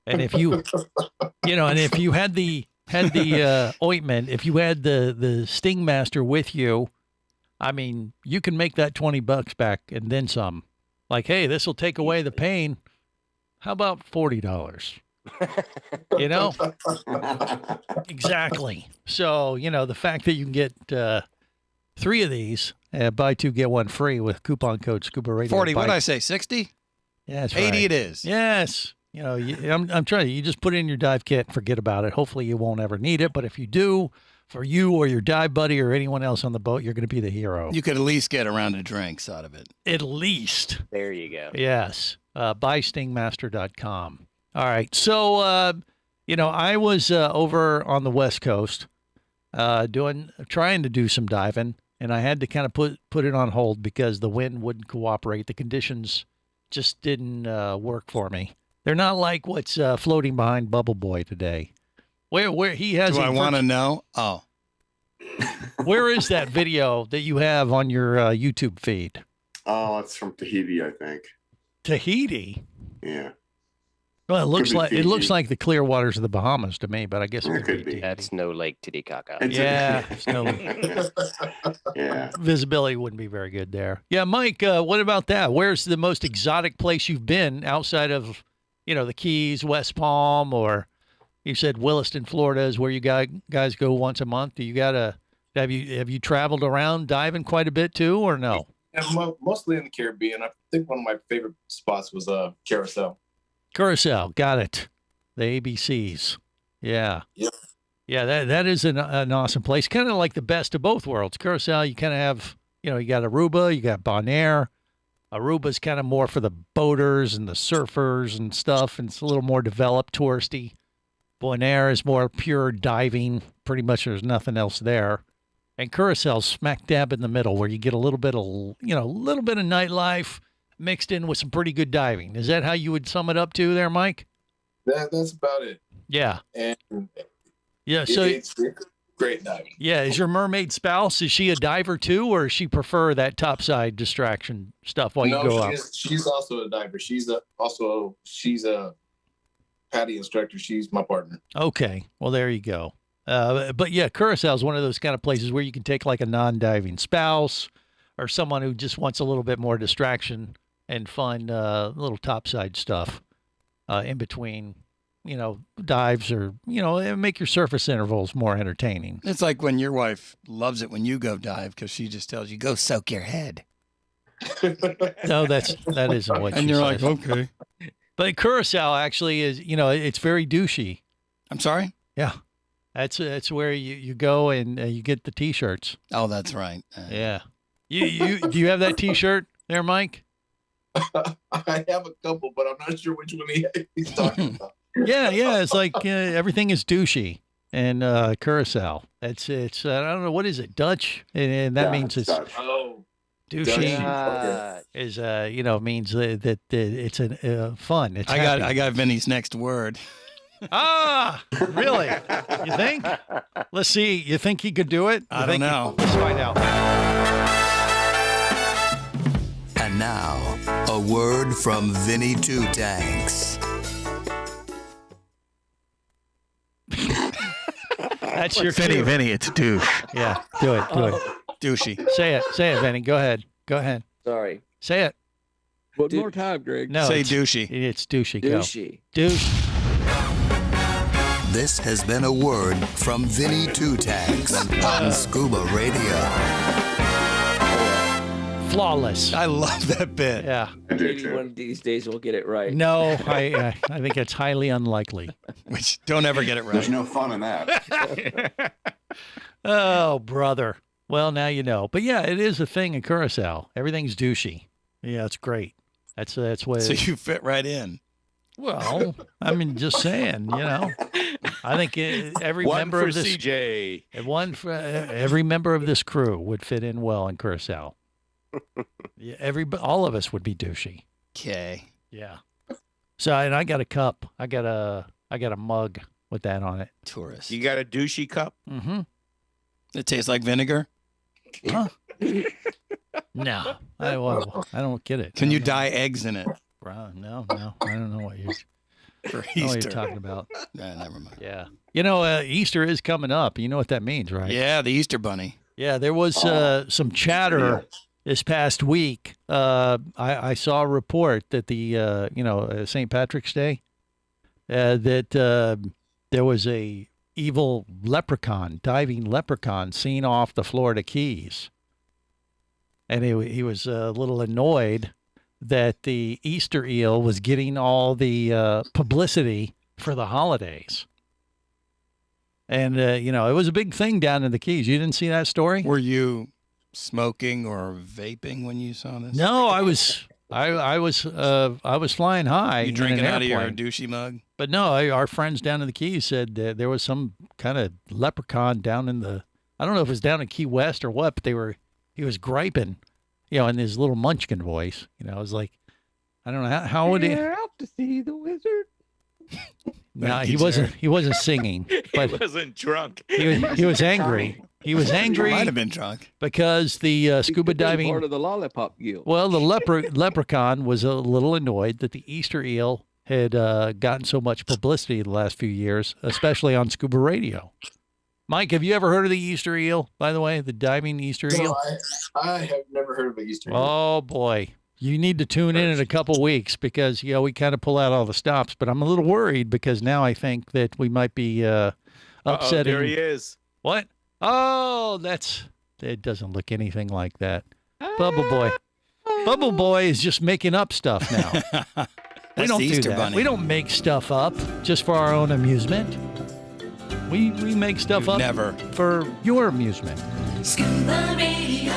And if you, and if you had the ointment, if you had the Sting Master with you, I mean, you can make that $20 back and then some. Like, hey, this will take away the pain. How about $40? Exactly. So, the fact that you can get 3 of these, buy 2, get 1 free with coupon code ScubaRadio. 40, what did I say, 60? Yeah, that's 80 right. it is. Yes. I'm trying to, you just put it in your dive kit and forget about it. Hopefully you won't ever need it. But if you do, for you or your dive buddy or anyone else on the boat, you're going to be the hero. You could at least get a round of drinks out of it. At least. There you go. Yes. Buystingmaster.com. All right. So, I was over on the West Coast trying to do some diving, and I had to kind of put it on hold because the wind wouldn't cooperate. The conditions just didn't work for me. They're not like what's floating behind Bubble Boy today. Where he has. Do I want to know? Oh. Where is that video that you have on your YouTube feed? Oh, it's from Tahiti, I think. Tahiti? Yeah. Well, it looks like the clear waters of the Bahamas to me, but I guess it could be. That's no Lake Titicaca. It's no. Yeah. Visibility wouldn't be very good there. Yeah, Mike, what about that? Where's the most exotic place you've been outside of, the Keys, West Palm, or you said Williston, Florida is where you guys go once a month? Have you traveled around diving quite a bit too, or no? Yeah, mostly in the Caribbean. I think one of my favorite spots was Carousel. Curacao, got it. The ABCs. Yeah. Yep. Yeah, that is an awesome place. Kind of like the best of both worlds. Curacao, you kind of have, you got Aruba, you got Bonaire. Aruba's kind of more for the boaters and the surfers and stuff, and it's a little more developed, touristy. Bonaire is more pure diving. Pretty much there's nothing else there. And Curaçao's smack dab in the middle where you get a little bit of, nightlife mixed in with some pretty good diving. Is that how you would sum it up to there, Mike? That's about it. Yeah. And it's great diving. Yeah. Is your mermaid spouse, is she a diver too, or does she prefer that topside distraction stuff while you go up? She's also a diver. She's a PADI instructor. She's my partner. Okay. Well, there you go. But yeah, Curacao is one of those kind of places where you can take like a non-diving spouse or someone who just wants a little bit more distraction and fun, little topside stuff in between, dives or, make your surface intervals more entertaining. It's like when your wife loves it when you go dive because she just tells you, go soak your head. No, that isn't what she And you're says. like, okay. But Curacao actually is, it's very douchey. I'm sorry? Yeah. That's where you go and you get the T-shirts. Oh, that's right. Yeah. You do you have that T-shirt there, Mike? I have a couple, but I'm not sure which one he's talking about. Yeah. It's like everything is douchey and Curacao. It's I don't know, what is it, Dutch? And that means it's Dutch. douchey. Dutch. Is means that it's fun. It's I got Vinny's next word. Ah, really? You think? Let's see. You think he could do it? I don't know. Let's find out. And now, a word from Vinny Two Tanks. That's your Vinny, cue. Vinny, it's douche. Yeah, do it. Douchey. Say it, Vinny. Go ahead. Sorry. Say it. One more time, Greg. No, Say it's douchey. It's douchey. Douchey. Go. Douche. This has been a word from Vinny Two Tanks on Scuba Radio. Flawless. I love that bit. Yeah. Maybe one of these days we'll get it right. No, I think it's highly unlikely. Which don't ever get it right. There's no fun in that. Oh, brother. Well, now you know. But yeah, it is a thing in Curacao. Everything's douchey. Yeah, it's great. That's what. So you fit right in. Well, I mean, just saying, I think every One member for of this CJ. every member of this crew would fit in well in Curacao. Yeah, all of us would be douchey. Okay. Yeah. So, and I got a cup. I got a mug with that on it. Tourist. You got a douchey cup? Mm-hmm. It tastes like vinegar? Huh? No, I don't get it. Can you dye eggs in it? Bro, no, I don't know what you're. For I don't know what Easter. you're talking about. Nah, never mind. Yeah. Easter is coming up. You know what that means, right? Yeah, the Easter bunny. Yeah, there was some chatter this past week. I saw a report that the St. Patrick's Day, that there was a evil diving leprechaun seen off the Florida Keys, and he was a little annoyed that the Easter eel was getting all the publicity for the holidays. And, it was a big thing down in the Keys. You didn't see that story? Were you smoking or vaping when you saw this? No, I was flying high. You in drinking an out of your airplane. douchey mug? But no, our friends down in the Keys said that there was some kind of leprechaun down in I don't know if it was down in Key West or what, but he was griping, in his little munchkin voice. I was like, I don't know how would he. out to see the wizard. No, he wasn't singing, but He wasn't drunk. he was angry. He was angry. Might have been drunk because the scuba diving part of the lollipop guild. Well, the leprechaun was a little annoyed that the Easter eel had gotten so much publicity the last few years, especially on Scuba Radio. Mike, have you ever heard of the Easter eel, by the way, the diving Easter eel? I have never heard of an Easter eel. Oh, boy. You need to tune in a couple weeks because, we kind of pull out all the stops. But I'm a little worried because now I think that we might be upsetting. There he is. What? Oh, it doesn't look anything like that. Bubble Boy. Bubble Boy is just making up stuff now. We don't do that. Bunny. We don't make stuff up just for our own amusement. We make stuff up never. For your amusement. Scuba Radio.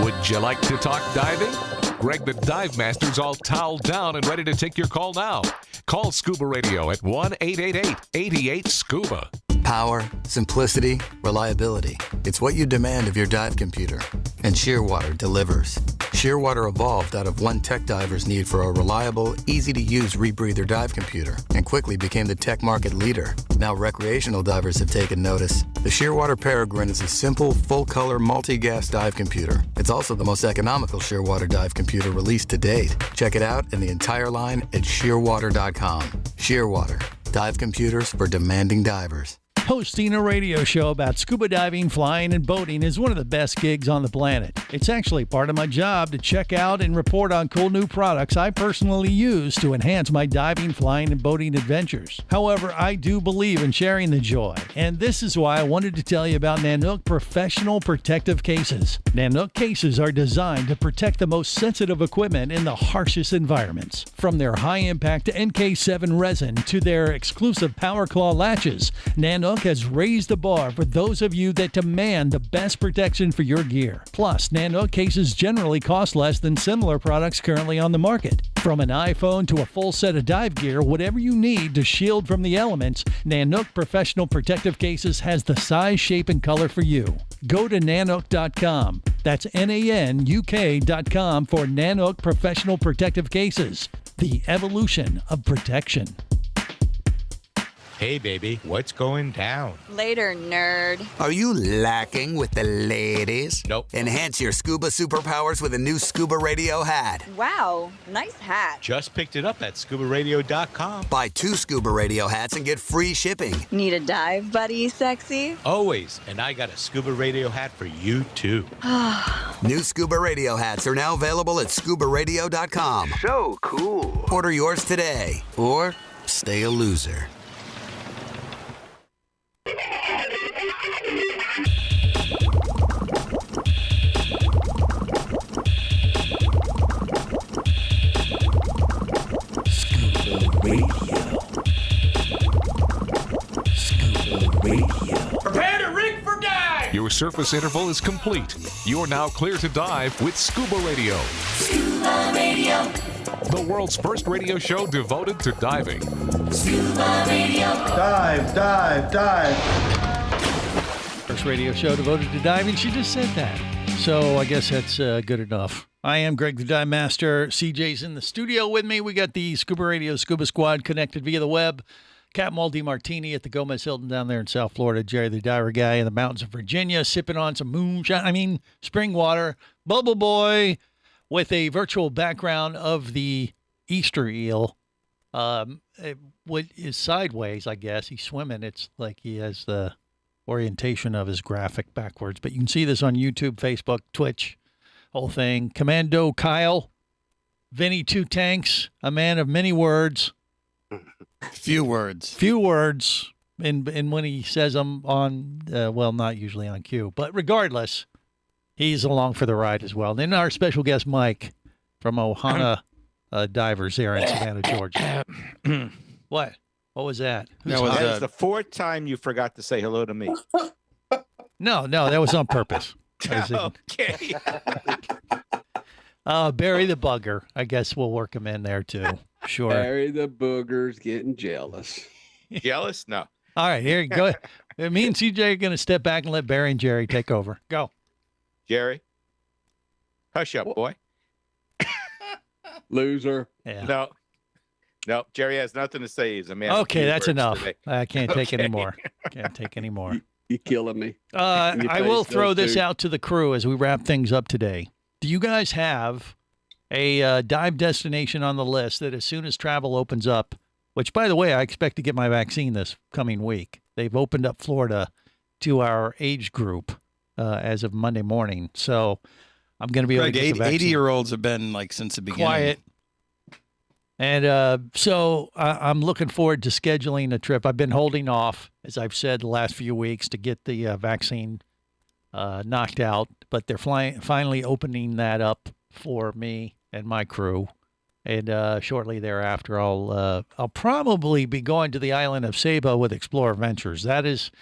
Would you like to talk diving? Greg the Dive Master's all toweled down and ready to take your call now. Call Scuba Radio at 1-888-88-SCUBA. Power, simplicity, reliability. It's what you demand of your dive computer. And Shearwater delivers. Shearwater evolved out of one tech diver's need for a reliable, easy-to-use rebreather dive computer and quickly became the tech market leader. Now recreational divers have taken notice. The Shearwater Peregrine is a simple, full-color, multi-gas dive computer. It's also the most economical Shearwater dive computer released to date. Check it out and the entire line at shearwater.com. Shearwater. Dive computers for demanding divers. Hosting a radio show about scuba diving, flying, and boating is one of the best gigs on the planet. It's actually part of my job to check out and report on cool new products I personally use to enhance my diving, flying, and boating adventures. However, I do believe in sharing the joy, and this is why I wanted to tell you about Nanook Professional Protective Cases. Nanook cases are designed to protect the most sensitive equipment in the harshest environments. From their high-impact NK7 resin to their exclusive Power Claw latches, Nanook has raised the bar for those of you that demand the best protection for your gear. Plus, Nanook cases generally cost less than similar products currently on the market. From an iPhone to a full set of dive gear, whatever you need to shield from the elements, Nanook Professional Protective Cases has the size, shape, and color for you. Go to nanook.com. That's NANUK.com for Nanook Professional Protective Cases. The evolution of protection. Hey, baby, what's going down? Later, nerd. Are you lacking with the ladies? Nope. Enhance your scuba superpowers with a new Scuba Radio hat. Wow, nice hat. Just picked it up at ScubaRadio.com. Buy 2 Scuba Radio hats and get free shipping. Need a dive buddy, sexy? Always. And I got a Scuba Radio hat for you, too. New Scuba Radio hats are now available at ScubaRadio.com. So cool. Order yours today, or stay a loser. Prepare to rig for dive! Your surface interval is complete. You're now clear to dive with Scuba Radio. Scuba Radio. The world's first radio show devoted to diving. Scuba Radio. Dive, dive, dive. First radio show devoted to diving. She just said that. So I guess that's good enough. I am Greg the Dive Master. CJ's in the studio with me. We got the Scuba Radio Scuba Squad connected via the web. Captain Walt DiMartini at the Gomez Hilton down there in South Florida. Jerry the Diver Guy in the mountains of Virginia, sipping on some moonshine. Spring water. Bubble Boy with a virtual background of the Easter eel. What is sideways, I guess. He's swimming. It's like he has the orientation of his graphic backwards. But you can see this on YouTube, Facebook, Twitch. Whole thing. Commando Kyle, Vinny Two Tanks, a man of many words. Few words. And when he says them on, not usually on cue, but regardless, he's along for the ride as well. And then our special guest, Mike, from Ohana Divers there in Savannah, Georgia. What? What was that? That was the fourth time you forgot to say hello to me. No, that was on purpose. Okay. Barry the Bugger. I guess we'll work him in there too. Sure. Barry the Booger's getting jealous. Jealous? No. All right, here you go. Me and CJ are going to step back and let Barry and Jerry take over. Go. Jerry. Hush up, boy. Loser. Yeah. No, Jerry has nothing to say. He's a man. Okay, that's enough. Today. I can't take any more. Can't take any more. You're killing me. I will throw this out to the crew as we wrap things up today. Do you guys have a dive destination on the list that as soon as travel opens up, which, by the way, I expect to get my vaccine this coming week. They've opened up Florida to our age group as of Monday morning. So I'm going to be able to get the vaccine. 80-year-olds have been like since the beginning. Quiet. And so I'm looking forward to scheduling a trip. I've been holding off, as I've said, the last few weeks to get the vaccine knocked out. But they're finally opening that up for me and my crew. And shortly thereafter, I'll probably be going to the island of Saba with Explorer Ventures. That is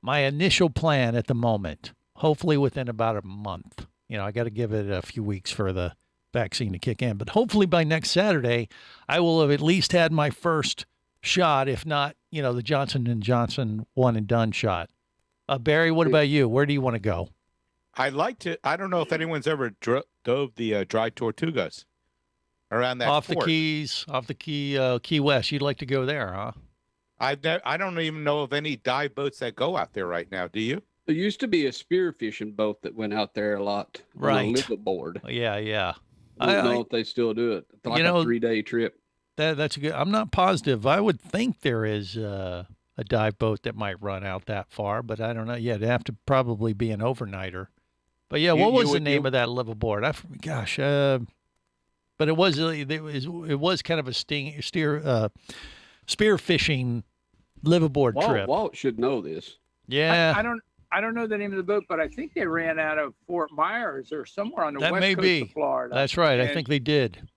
my initial plan at the moment. Hopefully within about a month. I got to give it a few weeks for the vaccine to kick in, but hopefully by next Saturday, I will have at least had my first shot, if not, the Johnson & Johnson one and done shot. Barry, what about you? Where do you want to go? I don't know if anyone's ever dove the dry Tortugas around that off fort. The Keys, off the Key West. You'd like to go there, huh? I don't even know of any dive boats that go out there right now. Do you? There used to be a spearfishing boat that went out there a lot. Right. On a liveaboard. Yeah. I don't know if they still do it. It's like a 3-day trip. That's good. I'm not positive. I would think there is a dive boat that might run out that far, but I don't know. Yeah, it'd have to probably be an overnighter. But yeah, what was the name of that liveaboard? But it was kind of a spearfishing liveaboard trip. Walt should know this. Yeah. I don't know the name of the boat, but I think they ran out of Fort Myers or somewhere on the west coast of Florida. That's right. And I think they did.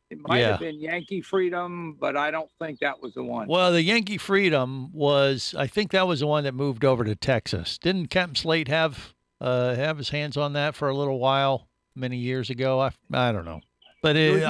It might have been Yankee Freedom, but I don't think that was the one. Well, the Yankee Freedom I think that was the one that moved over to Texas. Didn't Captain Slate have his hands on that for a little while many years ago? I don't know. But It was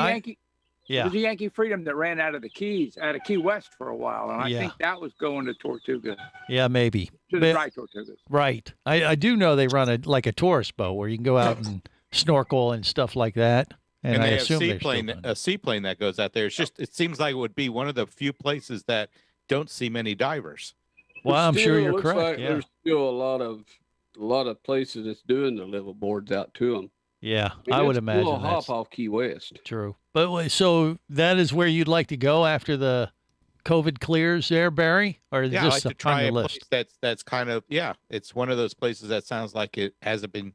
the Yankee Freedom that ran out of Key West for a while, and I think that was going to Tortuga. Yeah, maybe. To the dry Tortugas. Right. I do know they run a tourist boat where you can go out and snorkel and stuff like that. And I they assume have a seaplane that goes out there. It seems like it would be one of the few places that don't see many divers. Well, I'm sure you're correct. Like there's still a lot of places that's doing the liveaboards out to them. Yeah, I would imagine that's hop off Key West. True. But so that is where you'd like to go after the COVID clears there, Barry? Or is I'd this like to on try the a list? place that's kind of, it's one of those places that sounds like it hasn't been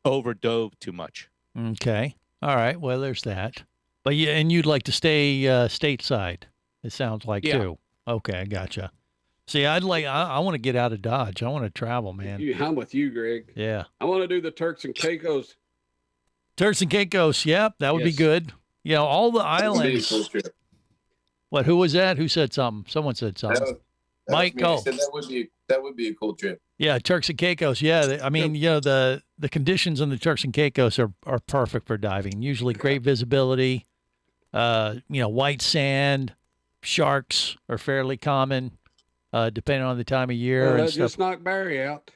overdove too much. Okay. All right. Well, there's that. But and you'd like to stay stateside, it sounds like, too. Okay, I gotcha. See, I want to get out of Dodge. I want to travel, man. I'm with you, Greg. Yeah. I want to do the Turks and Caicos. Turks and Caicos, yep, that would be good. All the islands. What? Who was that? Who said something? Someone said something. Mike, go. That would be a cool trip. Yeah, Turks and Caicos. Yeah, I mean, the conditions on the Turks and Caicos are perfect for diving. Usually, great visibility. White sand, sharks are fairly common, depending on the time of year. Just knocked Barry out.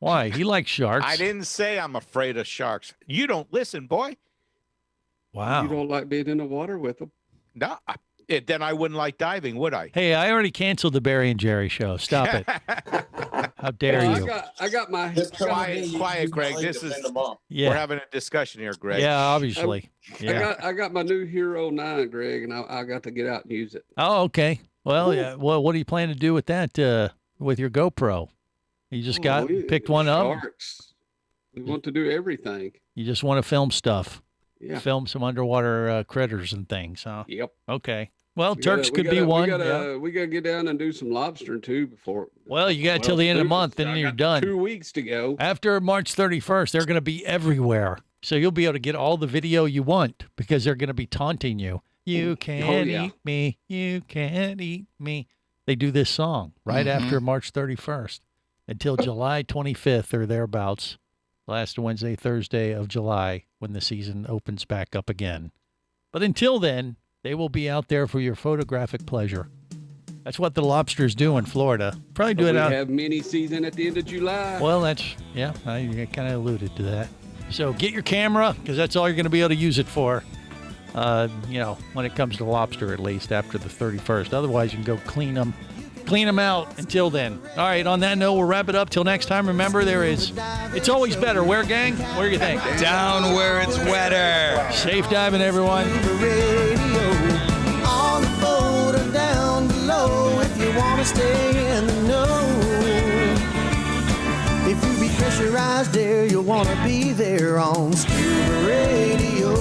Why? He likes sharks. I didn't say I'm afraid of sharks. You don't listen, boy. Wow. You don't like being in the water with them? No, then I wouldn't like diving, would I? Hey, I already canceled the Barry and Jerry show. Stop it. How dare you? I got my Quiet, Greg. We're having a discussion here, Greg. Yeah, obviously. I got my new Hero 9, Greg, and I got to get out and use it. Oh, okay. Well, yeah. Well, what do you plan to do with that? With your GoPro? You just picked one up. Sharks. We want to do everything. You just want to film stuff. Yeah. Film some underwater critters and things, huh? Yep. Okay. Well, turks could be one. We gotta get down and do some lobstering too before. Well, you got till the end of the month, and then you're done. 2 weeks to go. After March 31st, they're going to be everywhere. So you'll be able to get all the video you want because they're going to be taunting you. You can't eat me. You can't eat me. They do this song right after March 31st until July 25th or thereabouts. Last Wednesday, Thursday of July when the season opens back up again. But until then, they will be out there for your photographic pleasure. That's what the lobsters do in Florida. Probably do it out. We have mini season at the end of July. Well, I kind of alluded to that. So get your camera because that's all you're going to be able to use it for. When it comes to lobster, at least after the 31st. Otherwise, you can go clean them out until then. All right, on that note, we'll wrap it up. Till next time, remember, it's always better. Where, gang? What do you think? Down where it's wetter. Safe diving, everyone. On the boat or down below, if you want to stay in the know. If you be pressurized there, you'll want to be there on Scuba Radio.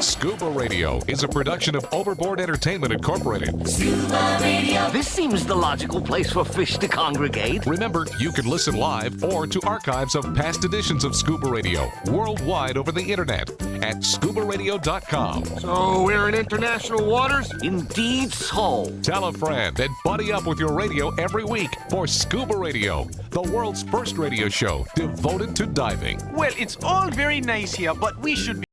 Scuba Radio is a production of Overboard Entertainment Incorporated. Scuba Radio. This seems the logical place for fish to congregate. Remember, you can listen live or to archives of past editions of Scuba Radio worldwide over the internet at ScubaRadio.com. So we're in international waters? Indeed so. Tell a friend and buddy up with your radio every week for Scuba Radio, the world's first radio show devoted to diving. Well, it's all very nice here, but we should be